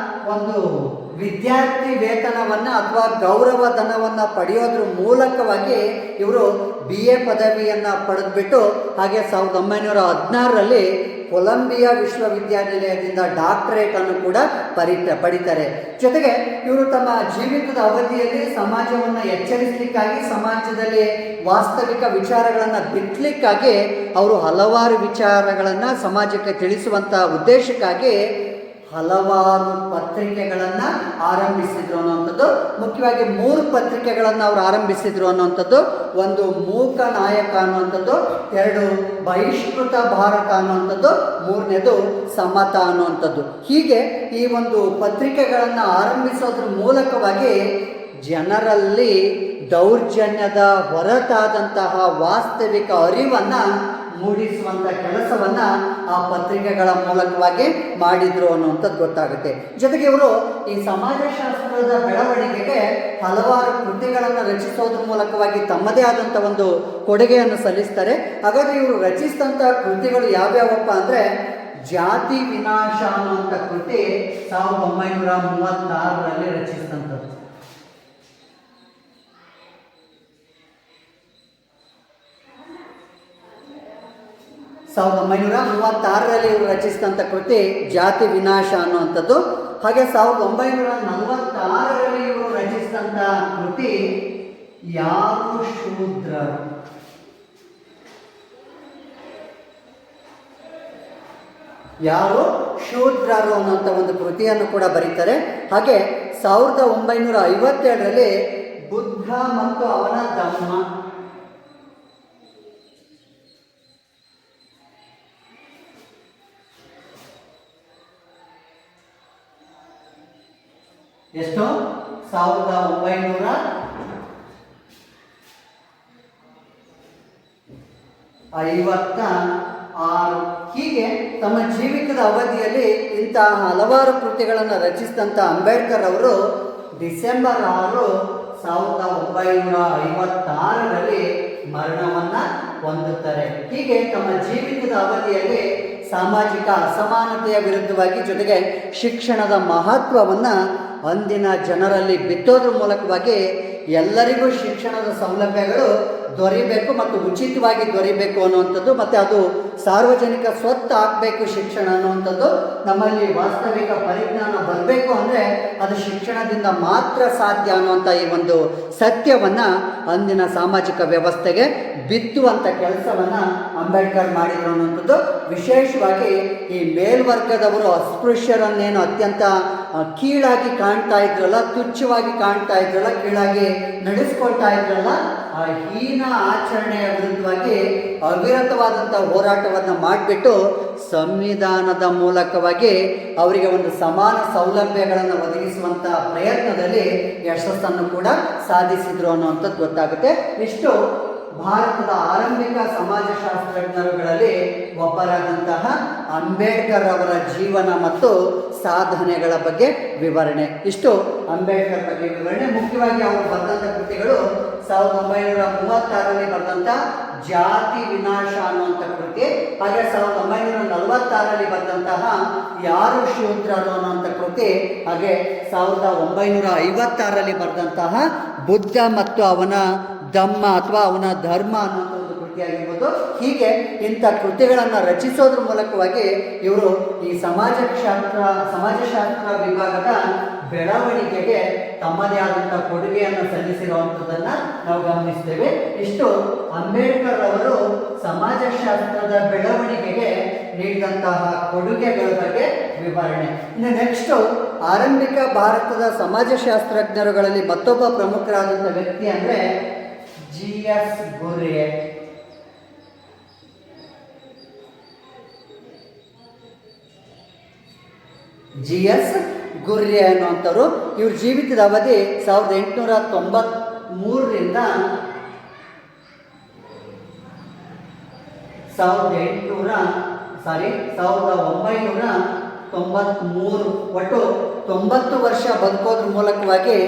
S1: ಒಂದು ವಿದ್ಯಾರ್ಥಿ ವೇತನವನ್ನು ಅಥವಾ ಗೌರವ ಧನವನ್ನು ಪಡೆಯೋದ್ರ ಮೂಲಕವಾಗಿ ಇವರು BA ಪದವಿಯನ್ನು ಪಡೆದುಬಿಟ್ಟು ಹಾಗೆ 1916ರಲ್ಲಿ ಕೊಲಂಬಿಯಾ ವಿಶ್ವವಿದ್ಯಾನಿಲಯದಿಂದ ಡಾಕ್ಟರೇಟನ್ನು ಕೂಡ ಪಡಿತಾರೆ. ಜೊತೆಗೆ ಇವರು ತಮ್ಮ ಜೀವಿತದ ಅವಧಿಯಲ್ಲಿ ಸಮಾಜವನ್ನು ಎಚ್ಚರಿಸಲಿಕ್ಕಾಗಿ, ಸಮಾಜದಲ್ಲಿ ವಾಸ್ತವಿಕ ವಿಚಾರಗಳನ್ನು ಬಿತ್ತಲಿಕ್ಕಾಗಿ ಅವರು ಹಲವಾರು ವಿಚಾರಗಳನ್ನು ಸಮಾಜಕ್ಕೆ ತಿಳಿಸುವಂಥ ಉದ್ದೇಶಕ್ಕಾಗಿ ಹಲವಾರು ಪತ್ರಿಕೆಗಳನ್ನು ಆರಂಭಿಸಿದ್ರು ಅನ್ನುವಂಥದ್ದು. ಮುಖ್ಯವಾಗಿ 3 ಪತ್ರಿಕೆಗಳನ್ನು ಅವರು ಆರಂಭಿಸಿದ್ರು ಅನ್ನುವಂಥದ್ದು. ಒಂದು ಮೂಕ ನಾಯಕ ಅನ್ನುವಂಥದ್ದು, 2 ಬಹಿಷ್ಕೃತ ಭಾರತ ಅನ್ನುವಂಥದ್ದು, 3ನೇದು ಸಮತ ಅನ್ನುವಂಥದ್ದು. ಹೀಗೆ ಈ ಒಂದು ಪತ್ರಿಕೆಗಳನ್ನು ಆರಂಭಿಸೋದ್ರ ಮೂಲಕವಾಗಿ ಜನರಲ್ಲಿ ದೌರ್ಜನ್ಯದ ಹೊರತಾದಂತಹ ವಾಸ್ತವಿಕ ಅರಿವನ್ನು ಮೂಡಿಸುವಂಥ ಕೆಲಸವನ್ನು ಆ ಪತ್ರಿಕೆಗಳ ಮೂಲಕವಾಗಿ ಮಾಡಿದ್ರು ಅನ್ನುವಂಥದ್ದು ಗೊತ್ತಾಗುತ್ತೆ. ಜೊತೆಗೆ ಇವರು ಈ ಸಮಾಜಶಾಸ್ತ್ರದ ಬೆಳವಣಿಗೆಗೆ ಹಲವಾರು ಕೃತಿಗಳನ್ನು ರಚಿಸೋದ್ರ ಮೂಲಕವಾಗಿ ತಮ್ಮದೇ ಆದಂಥ ಒಂದು ಕೊಡುಗೆಯನ್ನು ಸಲ್ಲಿಸ್ತಾರೆ. ಹಾಗಾದರೆ ಇವರು ರಚಿಸಿದಂಥ ಕೃತಿಗಳು ಯಾವ್ಯಾವಪ್ಪ ಅಂದರೆ ಜಾತಿ ವಿನಾಶ ಅನ್ನುವಂಥ ಕೃತಿ 1936ರಲ್ಲಿ ರಚಿಸಿದಂಥದ್ದು. 1936ರಲ್ಲಿ ಇವರು ರಚಿಸಿದಂಥ ಕೃತಿ ಜಾತಿ ವಿನಾಶ ಅನ್ನುವಂಥದ್ದು. ಹಾಗೆ 1946ರಲ್ಲಿ ಇವರು ರಚಿಸಿದಂಥ ಕೃತಿ ಯಾರು ಶೂದ್ರರು. ಯಾರು ಶೂದ್ರರು ಅನ್ನುವಂಥ ಒಂದು ಕೃತಿಯನ್ನು ಕೂಡ ಬರೀತಾರೆ. ಹಾಗೆ 1957ರಲ್ಲಿ ಬುದ್ಧ ಮತ್ತು ಅವನ ಧಮ್ಮ, 1957 ಎಷ್ಟು 1956. ಹೀಗೆ ತಮ್ಮ ಜೀವಿತದ ಅವಧಿಯಲ್ಲಿ ಇಂತಹ ಹಲವಾರು ಕೃತಿಗಳನ್ನು ರಚಿಸಿದಂಥ ಅಂಬೇಡ್ಕರ್ ಅವರು ಡಿಸೆಂಬರ್ 6, 1956ರಲ್ಲಿ ಮರಣವನ್ನು ಹೊಂದುತ್ತಾರೆ. ಹೀಗೆ ತಮ್ಮ ಜೀವಿತದ ಅವಧಿಯಲ್ಲಿ ಸಾಮಾಜಿಕ ಅಸಮಾನತೆಯ ವಿರುದ್ಧವಾಗಿ ಜೊತೆಗೆ ಶಿಕ್ಷಣದ ಮಹತ್ವವನ್ನು ಅಂದಿನ ಜನರಲ್ಲಿ ಬಿತ್ತೋದ್ರ ಮೂಲಕವಾಗಿ ಎಲ್ಲರಿಗೂ ಶಿಕ್ಷಣದ ಸೌಲಭ್ಯಗಳು ದೊರೆಯಬೇಕು ಮತ್ತು ಉಚಿತವಾಗಿ ದೊರೆಯಬೇಕು ಅನ್ನುವಂಥದ್ದು, ಮತ್ತು ಅದು ಸಾರ್ವಜನಿಕ ಸ್ವತ್ತು ಆಗಬೇಕು ಶಿಕ್ಷಣ ಅನ್ನುವಂಥದ್ದು, ನಮ್ಮಲ್ಲಿ ವಾಸ್ತವಿಕ ಪರಿಜ್ಞಾನ ಬರಬೇಕು ಅಂದರೆ ಅದು ಶಿಕ್ಷಣದಿಂದ ಮಾತ್ರ ಸಾಧ್ಯ ಅನ್ನುವಂಥ ಈ ಒಂದು ಸತ್ಯವನ್ನು ಅಂದಿನ ಸಾಮಾಜಿಕ ವ್ಯವಸ್ಥೆಗೆ ಬಿತ್ತುವಂಥ ಕೆಲಸವನ್ನು ಅಂಬೇಡ್ಕರ್ ಮಾಡಿದರು ಅನ್ನುವಂಥದ್ದು. ವಿಶೇಷವಾಗಿ ಈ ಮೇಲ್ವರ್ಗದವರು ಅಸ್ಪೃಶ್ಯರನ್ನೇನು ಅತ್ಯಂತ ಕೀಳಾಗಿ ಕಾಣ್ತಾ ಇದ್ರಲ್ಲ, ತುಚ್ಛವಾಗಿ ಕಾಣ್ತಾ ಇದ್ರಲ್ಲ, ಕೀಳಾಗಿ ನಡೆಸ್ಕೊಳ್ತಾ ಇದ್ರಲ್ಲ, ಆ ಹೀನ ಆಚರಣೆಯ ವಿರುದ್ಧವಾಗಿ ಅವಿರತವಾದಂಥ ಹೋರಾಟವನ್ನು ಮಾಡಿಬಿಟ್ಟು ಸಂವಿಧಾನದ ಮೂಲಕವಾಗಿ ಅವರಿಗೆ ಒಂದು ಸಮಾನ ಸೌಲಭ್ಯಗಳನ್ನು ಒದಗಿಸುವಂಥ ಪ್ರಯತ್ನದಲ್ಲಿ ಯಶಸ್ಸನ್ನು ಕೂಡ ಸಾಧಿಸಿದ್ರು ಅನ್ನುವಂಥದ್ದು ಗೊತ್ತಾಗುತ್ತೆ. ಇಷ್ಟು ಭಾರತದ ಆರಂಭಿಕ ಸಮಾಜಶಾಸ್ತ್ರಜ್ಞರುಗಳಲ್ಲಿ ಒಬ್ಬರಾದಂತಹ ಅಂಬೇಡ್ಕರ್ ಅವರ ಜೀವನ ಮತ್ತು ಸಾಧನೆಗಳ ಬಗ್ಗೆ ವಿವರಣೆ. ಇಷ್ಟು ಅಂಬೇಡ್ಕರ್ ಬಗ್ಗೆ ವಿವರಣೆ. ಮುಖ್ಯವಾಗಿ ಅವರು ಬರೆದಂಥ ಕೃತಿಗಳು 1936ರಲ್ಲಿ ಬರೆದಂಥ ಜಾತಿ ವಿನಾಶ ಅನ್ನುವಂಥ ಕೃತಿ, ಹಾಗೆ 1946ರಲ್ಲಿ ಬರೆದಂತಹ ಯಾರು ಶೂದ್ರರು ಅನ್ನುವಂಥ ಕೃತಿ, ಹಾಗೆ 1956ರಲ್ಲಿ ಬರೆದಂತಹ ಬುದ್ಧ ಮತ್ತು ಅವನ ಧಮ್ಮ ಅಥವಾ ಅವನ ಧರ್ಮ ಅನ್ನುವಂಥ ಒಂದು ಕೃತಿಯಾಗಿರ್ಬೋದು. ಹೀಗೆ ಇಂಥ ಕೃತಿಗಳನ್ನು ರಚಿಸೋದ್ರ ಮೂಲಕವಾಗಿ ಇವರು ಈ ಸಮಾಜಶಾಸ್ತ್ರ ವಿಭಾಗದ ಬೆಳವಣಿಗೆಗೆ ತಮ್ಮದೇ ಆದಂಥ ಕೊಡುಗೆಯನ್ನು ಸಲ್ಲಿಸಿರುವಂಥದ್ದನ್ನು ನಾವು ಗಮನಿಸ್ತೇವೆ. ಇಷ್ಟು ಅಂಬೇಡ್ಕರ್ ಅವರು ಸಮಾಜಶಾಸ್ತ್ರದ ಬೆಳವಣಿಗೆಗೆ ನೀಡಿದಂತಹ ಕೊಡುಗೆಗಳ ಬಗ್ಗೆ ವಿವರಣೆ. ಇನ್ನು ನೆಕ್ಸ್ಟು ಆರಂಭಿಕ ಭಾರತದ ಸಮಾಜಶಾಸ್ತ್ರಜ್ಞರುಗಳಲ್ಲಿ ಮತ್ತೊಬ್ಬ ಪ್ರಮುಖರಾದಂಥ ವ್ಯಕ್ತಿ ಅಂದರೆ GS ಗುರ್ರೆ. GS ಗುರ್ರೆ ಅನ್ನುವಂಥವ್ರು. ಇವ್ರ ಜೀವಿತದ ಅವಧಿ 1893ರಿಂದ 1993, ಒಟ್ಟು 90 ವರ್ಷ ಬದುಕೋದ್ರ ಮೂಲಕವಾಗಿ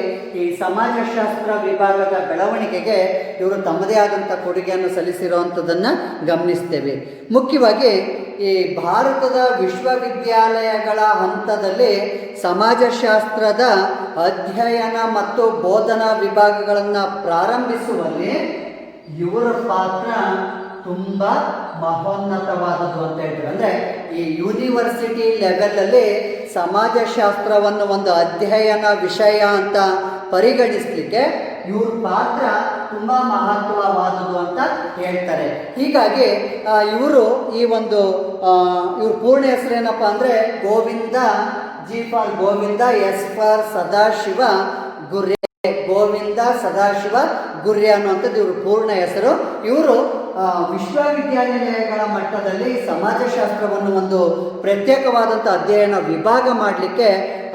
S1: ಈ ಸಮಾಜಶಾಸ್ತ್ರ ವಿಭಾಗದ ಬೆಳವಣಿಗೆಗೆ ಇವರು ತಮ್ಮದೇ ಆದಂಥ ಕೊಡುಗೆಯನ್ನು ಸಲ್ಲಿಸಿರುವಂಥದ್ದನ್ನು ಗಮನಿಸ್ತೇವೆ. ಮುಖ್ಯವಾಗಿ ಈ ಭಾರತದ ವಿಶ್ವವಿದ್ಯಾಲಯಗಳ ಹಂತದಲ್ಲಿ ಸಮಾಜಶಾಸ್ತ್ರದ ಅಧ್ಯಯನ ಮತ್ತು ಬೋಧನಾ ವಿಭಾಗಗಳನ್ನು ಪ್ರಾರಂಭಿಸುವಲ್ಲಿ ಇವರ ಪಾತ್ರ ತುಂಬ ಮಹೋನ್ನತವಾದದ್ದು ಅಂತ ಹೇಳ್ತಾರೆ. ಅಂದರೆ ಈ ಯೂನಿವರ್ಸಿಟಿ ಲೆವೆಲಲ್ಲಿ ಸಮಾಜಶಾಸ್ತ್ರವನ್ನು ಒಂದು ಅಧ್ಯಯನ ವಿಷಯ ಅಂತ ಪರಿಗಣಿಸಲಿಕ್ಕೆ ಇವ್ರ ಪಾತ್ರ ತುಂಬ ಮಹತ್ವವಾದದ್ದು ಅಂತ ಹೇಳ್ತಾರೆ. ಹೀಗಾಗಿ ಇವರು ಈ ಒಂದು ಇವ್ರ ಪೂರ್ಣ ಹೆಸರೇನಪ್ಪ ಅಂದರೆ Govinda, G for Govinda, S for Sadashiva Ghurye. Govinda Sadashiva Ghurye ಅನ್ನುವಂಥದ್ದು ಇವರು ಪೂರ್ಣ ಹೆಸರು. ಇವರು ವಿಶ್ವವಿದ್ಯಾನಿಲಯಗಳ ಮಟ್ಟದಲ್ಲಿ ಸಮಾಜಶಾಸ್ತ್ರವನ್ನು ಒಂದು ಪ್ರತ್ಯೇಕವಾದಂಥ ಅಧ್ಯಯನ ವಿಭಾಗ ಮಾಡಲಿಕ್ಕೆ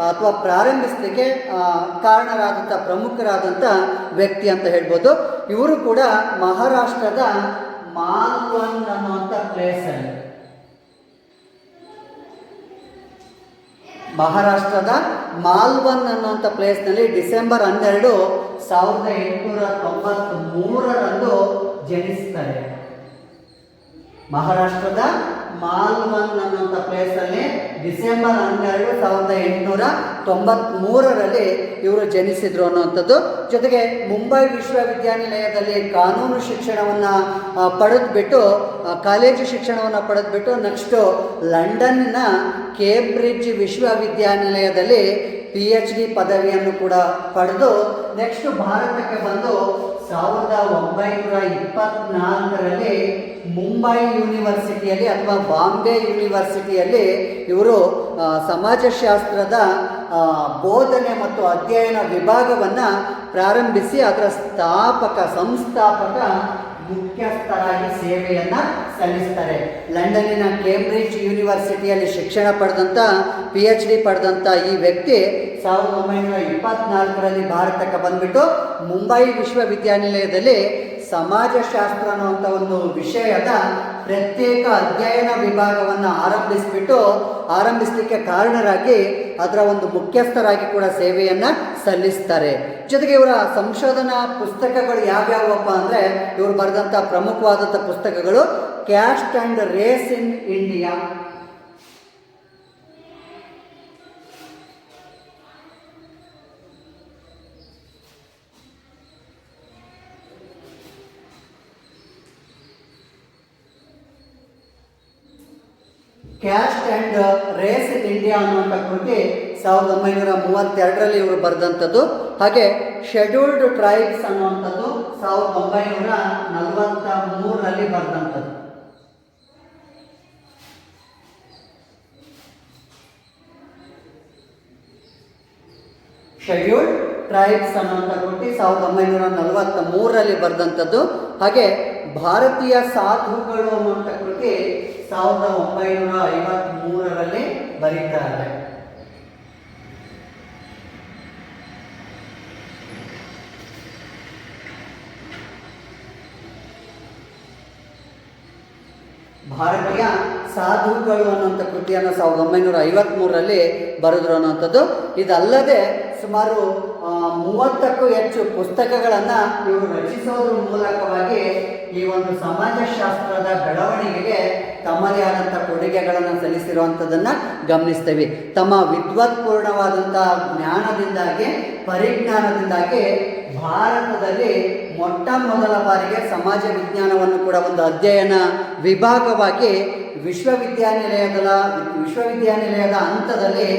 S1: ಅಥವಾ ಪ್ರಾರಂಭಿಸಲಿಕ್ಕೆ ಕಾರಣರಾದಂಥ ಪ್ರಮುಖರಾದಂಥ ವ್ಯಕ್ತಿ ಅಂತ ಹೇಳ್ಬೋದು. ಇವರು ಕೂಡ ಮಹಾರಾಷ್ಟ್ರದ ಮಾಲ್ವನ್ ಅನ್ನುವಂಥ ಪ್ಲೇಸಲ್ಲಿ, ಮಹಾರಾಷ್ಟ್ರದ ಮಾಲ್ವನ್ ಅನ್ನುವಂಥ ಪ್ಲೇಸ್ನಲ್ಲಿ ಡಿಸೆಂಬರ್ 12, 1893ರಂದು ಜನಿಸ್ತಾರೆ. ಮಹಾರಾಷ್ಟ್ರದ ಮಾಲ್ವನ್ ಅನ್ನುವಂಥ ಪ್ಲೇಸಲ್ಲಿ ಡಿಸೆಂಬರ್ 12, 1893ರಲ್ಲಿ ಇವರು ಜನಿಸಿದ್ರು ಅನ್ನುವಂಥದ್ದು. ಜೊತೆಗೆ ಮುಂಬೈ ವಿಶ್ವವಿದ್ಯಾನಿಲಯದಲ್ಲಿ ಕಾನೂನು ಶಿಕ್ಷಣವನ್ನು ಪಡೆದುಬಿಟ್ಟು, ಕಾಲೇಜು ಶಿಕ್ಷಣವನ್ನು ಪಡೆದುಬಿಟ್ಟು ನೆಕ್ಸ್ಟು ಲಂಡನ್ನಿನ ಕೇಂಬ್ರಿಡ್ಜ್ ವಿಶ್ವವಿದ್ಯಾನಿಲಯದಲ್ಲಿ PhD ಪದವಿಯನ್ನು ಕೂಡ ಪಡೆದು ನೆಕ್ಸ್ಟ್ ಭಾರತಕ್ಕೆ ಬಂದು 1924ರಲ್ಲಿ ಮುಂಬೈ ಯೂನಿವರ್ಸಿಟಿಯಲ್ಲಿ ಅಥವಾ ಬಾಂಬೆ ಯೂನಿವರ್ಸಿಟಿಯಲ್ಲಿ ಇವರು ಸಮಾಜಶಾಸ್ತ್ರದ ಬೋಧನೆ ಮತ್ತು ಅಧ್ಯಯನ ವಿಭಾಗವನ್ನು ಪ್ರಾರಂಭಿಸಿ ಅದರ ಸಂಸ್ಥಾಪಕ ಮುಖ್ಯಸ್ಥರಾದರು ಪ್ರಾಧ್ಯಾಪಕರಾಗಿ ಸೇವೆಯನ್ನ ಸಲ್ಲಿಸ್ತಾರೆ. ಲಂಡನ್ನಿನ ಕೇಂಬ್ರಿಡ್ಜ್ ಯೂನಿವರ್ಸಿಟಿಯಲ್ಲಿ ಶಿಕ್ಷಣ ಪಡೆದಂಥ PhD ಪಡೆದಂಥ ಈ ವ್ಯಕ್ತಿ 1924ರಲ್ಲಿ ಭಾರತಕ್ಕೆ ಬಂದ್ಬಿಟ್ಟು ಮುಂಬೈ ವಿಶ್ವವಿದ್ಯಾನಿಲಯದಲ್ಲಿ ಸಮಾಜಶಾಸ್ತ್ರ ಅನ್ನುವಂಥ ಒಂದು ವಿಷಯದ ಪ್ರತ್ಯೇಕ ಅಧ್ಯಯನ ವಿಭಾಗವನ್ನು ಆರಂಭಿಸಲಿಕ್ಕೆ ಕಾರಣರಾಗಿ ಅದರ ಒಂದು ಮುಖ್ಯಸ್ಥರಾಗಿ ಕೂಡ ಸೇವೆಯನ್ನು ಸಲ್ಲಿಸ್ತಾರೆ. ಜೊತೆಗೆ ಇವರ ಸಂಶೋಧನಾ ಪುಸ್ತಕಗಳು ಯಾವ್ಯಾವಪ್ಪ ಅಂದರೆ, ಇವರು ಬರೆದಂಥ ಪ್ರಮುಖವಾದಂಥ ಪುಸ್ತಕಗಳು caste and race in India, caste and race in India ಅನ್ನುವಂಥ ಕೃತಿ 1932ರಲ್ಲಿ ಇವರು ಬರೆದಂಥದ್ದು. ಹಾಗೆ ಶೆಡ್ಯೂಲ್ಡ್ ಟ್ರೈಬ್ಸ್ ಅನ್ನುವಂಥದ್ದು 1943ರಲ್ಲಿ ಬರೆದಂಥದ್ದು. ಶೆಡ್ಯೂಲ್ಡ್ ಟ್ರೈಬ್ಸ್ ಅನ್ನುವಂಥ ಕೃತಿ 1943ರಲ್ಲಿ ಬರೆದಂಥದ್ದು. ಹಾಗೆ ಭಾರತೀಯ ಸಾಧುಗಳು ಅನ್ನುವಂಥ ಕೃತಿ 1953ರಲ್ಲಿ ಬರೀತಾರೆ. ಭಾರತೀಯ ಸಾಧುಗಳು ಅನ್ನುವಂಥ ಕೃತಿಯನ್ನು 1953ರಲ್ಲಿ ಬರೆದ್ರು ಅನ್ನುವಂಥದ್ದು. ಇದಲ್ಲದೆ ಸುಮಾರು 30ಕ್ಕೂ ಹೆಚ್ಚು ಪುಸ್ತಕಗಳನ್ನು ಇವರು ರಚಿಸೋದ್ರ ಮೂಲಕವಾಗಿ ಈ ಒಂದು ಸಮಾಜಶಾಸ್ತ್ರದ ಬೆಳವಣಿಗೆಗೆ ತಮ್ಮದೇ ಆದಂಥ ಕೊಡುಗೆಗಳನ್ನು ಸಲ್ಲಿಸಿರುವಂಥದ್ದನ್ನು ಗಮನಿಸ್ತೇವೆ. ತಮ್ಮ ವಿದ್ವತ್ಪೂರ್ಣವಾದಂಥ ಜ್ಞಾನದಿಂದಾಗಿ, ಪರಿಜ್ಞಾನದಿಂದಾಗಿ ಭಾರತದಲ್ಲಿ ಮೊಟ್ಟ ಮೊದಲ ಬಾರಿಗೆ ಸಮಾಜ ವಿಜ್ಞಾನವನ್ನು ಕೂಡ ಒಂದು ಅಧ್ಯಯನ ವಿಭಾಗವಾಗಿ ವಿಶ್ವವಿದ್ಯಾನಿಲಯದ ಹಂತದಲ್ಲಿ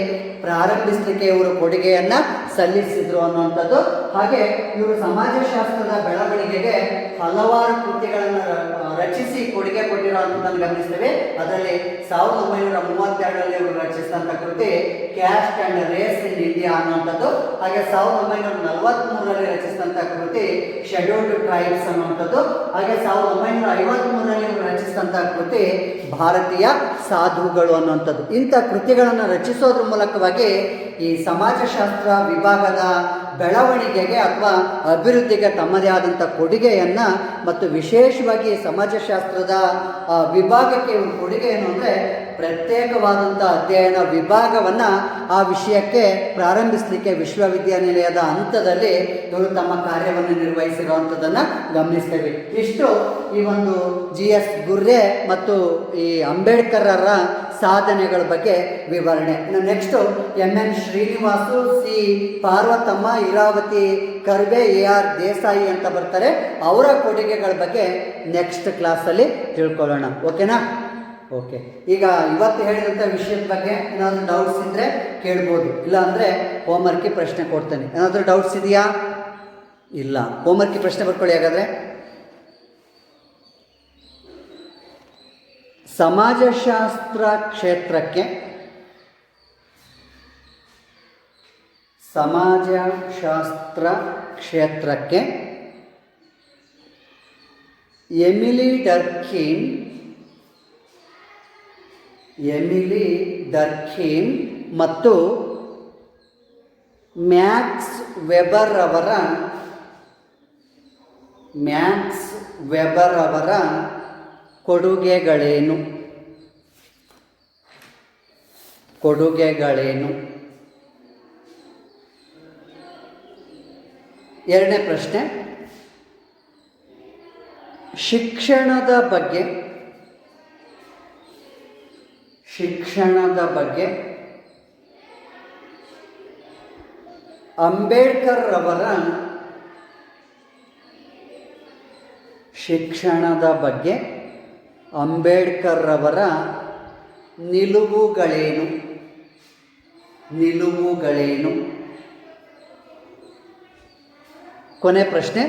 S1: ಪ್ರಾರಂಭಿಸಲಿಕ್ಕೆ ಇವರು ಕೊಡುಗೆಯನ್ನು ಸಲ್ಲಿಸಿದರು ಅನ್ನುವಂಥದ್ದು. ಹಾಗೆ ಇವರು ಸಮಾಜಶಾಸ್ತ್ರದ ಬೆಳವಣಿಗೆಗೆ ಹಲವಾರು ಕೃತಿಗಳನ್ನು ರಚಿಸಿ ಕೊಡುಗೆ ಕೊಟ್ಟಿರುವಂಥದ್ದನ್ನು ಗಮನಿಸ್ತೇವೆ. ಅದರಲ್ಲಿ 1932ರಲ್ಲಿ ಇವರು ರಚಿಸಿದಂಥ ಕೃತಿ caste and race in India ಅನ್ನುವಂಥದ್ದು. ಹಾಗೆ 1943ರಲ್ಲಿ ರಚಿಸಿದಂಥ ಕೃತಿ ಶೆಡ್ಯೂಲ್ಡ್ ಟ್ರೈಬ್ಸ್ ಅನ್ನುವಂಥದ್ದು. ಹಾಗೆ 1953ರಲ್ಲಿ ಇವರು ರಚಿಸಿದಂಥ ಕೃತಿ ಭಾರತೀಯ ಸಾಧುಗಳು ಅನ್ನುವಂಥದ್ದು. ಇಂಥ ಕೃತಿಗಳನ್ನು ರಚಿಸೋದ್ರ ಮೂಲಕವಾಗಿ ಈ ಸಮಾಜಶಾಸ್ತ್ರ ವಿಭಾಗದ ಬೆಳವಣಿಗೆಗೆ ಅಥವಾ ಅಭಿವೃದ್ಧಿಗೆ ತಮ್ಮದೇ ಆದಂಥ ಕೊಡುಗೆಯನ್ನು ಮತ್ತು ವಿಶೇಷವಾಗಿ ಸಮಾಜಶಾಸ್ತ್ರದ ವಿಭಾಗಕ್ಕೆ ಒಂದು ಕೊಡುಗೆ ಏನು ಅಂದರೆ ಪ್ರತ್ಯೇಕವಾದಂಥ ಅಧ್ಯಯನ ವಿಭಾಗವನ್ನು ಆ ವಿಷಯಕ್ಕೆ ಪ್ರಾರಂಭಿಸಲಿಕ್ಕೆ ವಿಶ್ವವಿದ್ಯಾನಿಲಯದ ಹಂತದಲ್ಲಿ ಇವರು ತಮ್ಮ ಕಾರ್ಯವನ್ನು ನಿರ್ವಹಿಸಿರುವಂಥದ್ದನ್ನು ಗಮನಿಸ್ತೇವೆ. ಇಷ್ಟು ಈ ಒಂದು GS ಗುರ್ರೆ ಮತ್ತು ಈ ಅಂಬೇಡ್ಕರರ ಸಾಧನೆಗಳ ಬಗ್ಗೆ ವಿವರಣೆ. Next MN Srinivas, C Parvathamma, Iravati Karve, AR Desai ಅಂತ ಬರ್ತಾರೆ. ಅವರ ಕೊಡುಗೆಗಳ ಬಗ್ಗೆ ನೆಕ್ಸ್ಟ್ ಕ್ಲಾಸಲ್ಲಿ ತಿಳ್ಕೊಳ್ಳೋಣ. ಓಕೆನಾ? ಓಕೆ. ಈಗ ಇವತ್ತು ಹೇಳಿದಂಥ ವಿಷಯದ ಬಗ್ಗೆ ಏನಾದರೂ ಡೌಟ್ಸ್ ಇದ್ದರೆ ಕೇಳ್ಬೋದು, ಇಲ್ಲ ಅಂದರೆ ಹೋಮ್ವರ್ಕಿಗೆ ಪ್ರಶ್ನೆ ಕೊಡ್ತೇನೆ. ಏನಾದರೂ ಡೌಟ್ಸ್ ಇದೆಯಾ? ಇಲ್ಲ. ಹೋಮ್ವರ್ಕಿಗೆ ಪ್ರಶ್ನೆ ಬರ್ಕೊಳ್ಳಿ. ಹಾಗಾದರೆ ಸಮಾಜಶಾಸ್ತ್ರ ಕ್ಷೇತ್ರಕ್ಕೆ ಎಮಿಲಿ ಡರ್ಖೀಮ್ ಮತ್ತು ಮ್ಯಾಕ್ಸ್ ವೆಬರ್ ಅವರ ಕೊಡುಗೆಗಳೇನು? ಎರಡನೇ ಪ್ರಶ್ನೆ, ಶಿಕ್ಷಣದ ಬಗ್ಗೆ ಅಂಬೇಡ್ಕರ್ ಅವರ ನಿಲುವುಗಳೇನು? ಕೊನೆ ಪ್ರಶ್ನೆ,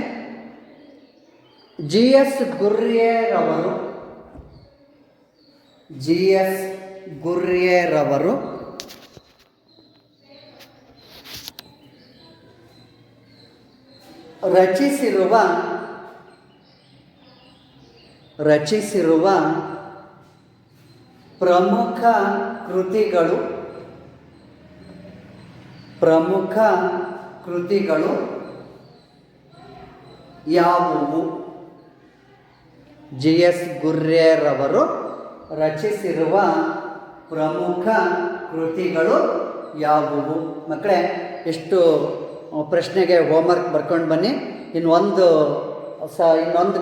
S1: GS ಗುರ್ರೆರವರು ರಚಿಸಿರುವ ರಚಿಸಿರುವ ಪ್ರಮುಖ ಕೃತಿಗಳು ಯಾವುವು? ಜಿ ಎಸ್ ಗುರ್ರೇರವರು ರಚಿಸಿರುವ ಪ್ರಮುಖ ಕೃತಿಗಳು ಯಾವುವು? ಮಕ್ಕಳೇ, ಎಷ್ಟು ಪ್ರಶ್ನೆಗೆ ಹೋಮ್ವರ್ಕ್ ಬರ್ಕೊಂಡು ಬನ್ನಿ. ಇನ್ನೊಂದು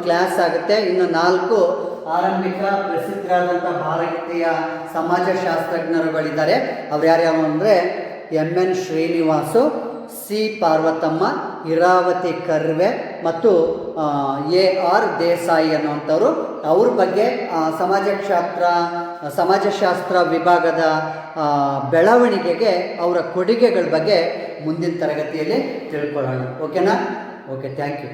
S1: ಕ್ಲಾಸ್ ಆಗುತ್ತೆ. ಇನ್ನು 4 ಆರಂಭಿಕ ಪ್ರಸಿದ್ಧರಾದಂಥ ಭಾರತೀಯ ಸಮಾಜಶಾಸ್ತ್ರಜ್ಞರುಗಳಿದ್ದಾರೆ. ಅವ್ರು ಯಾರ್ಯಾರು ಅಂದರೆ M N Srinivas, C Parvathamma, Iravati Karve ಮತ್ತು ಎ ಆರ್ ದೇಸಾಯಿ ಅನ್ನುವಂಥವ್ರು. ಅವ್ರ ಬಗ್ಗೆ ಸಮಾಜಶಾಸ್ತ್ರ ವಿಭಾಗದ ಬೆಳವಣಿಗೆಗೆ ಅವರ ಕೊಡುಗೆಗಳ ಬಗ್ಗೆ ಮುಂದಿನ ತರಗತಿಯಲ್ಲಿ ತಿಳ್ಕೊಳ್ಳೋಣ. ಓಕೆನಾ? Okay, thank you.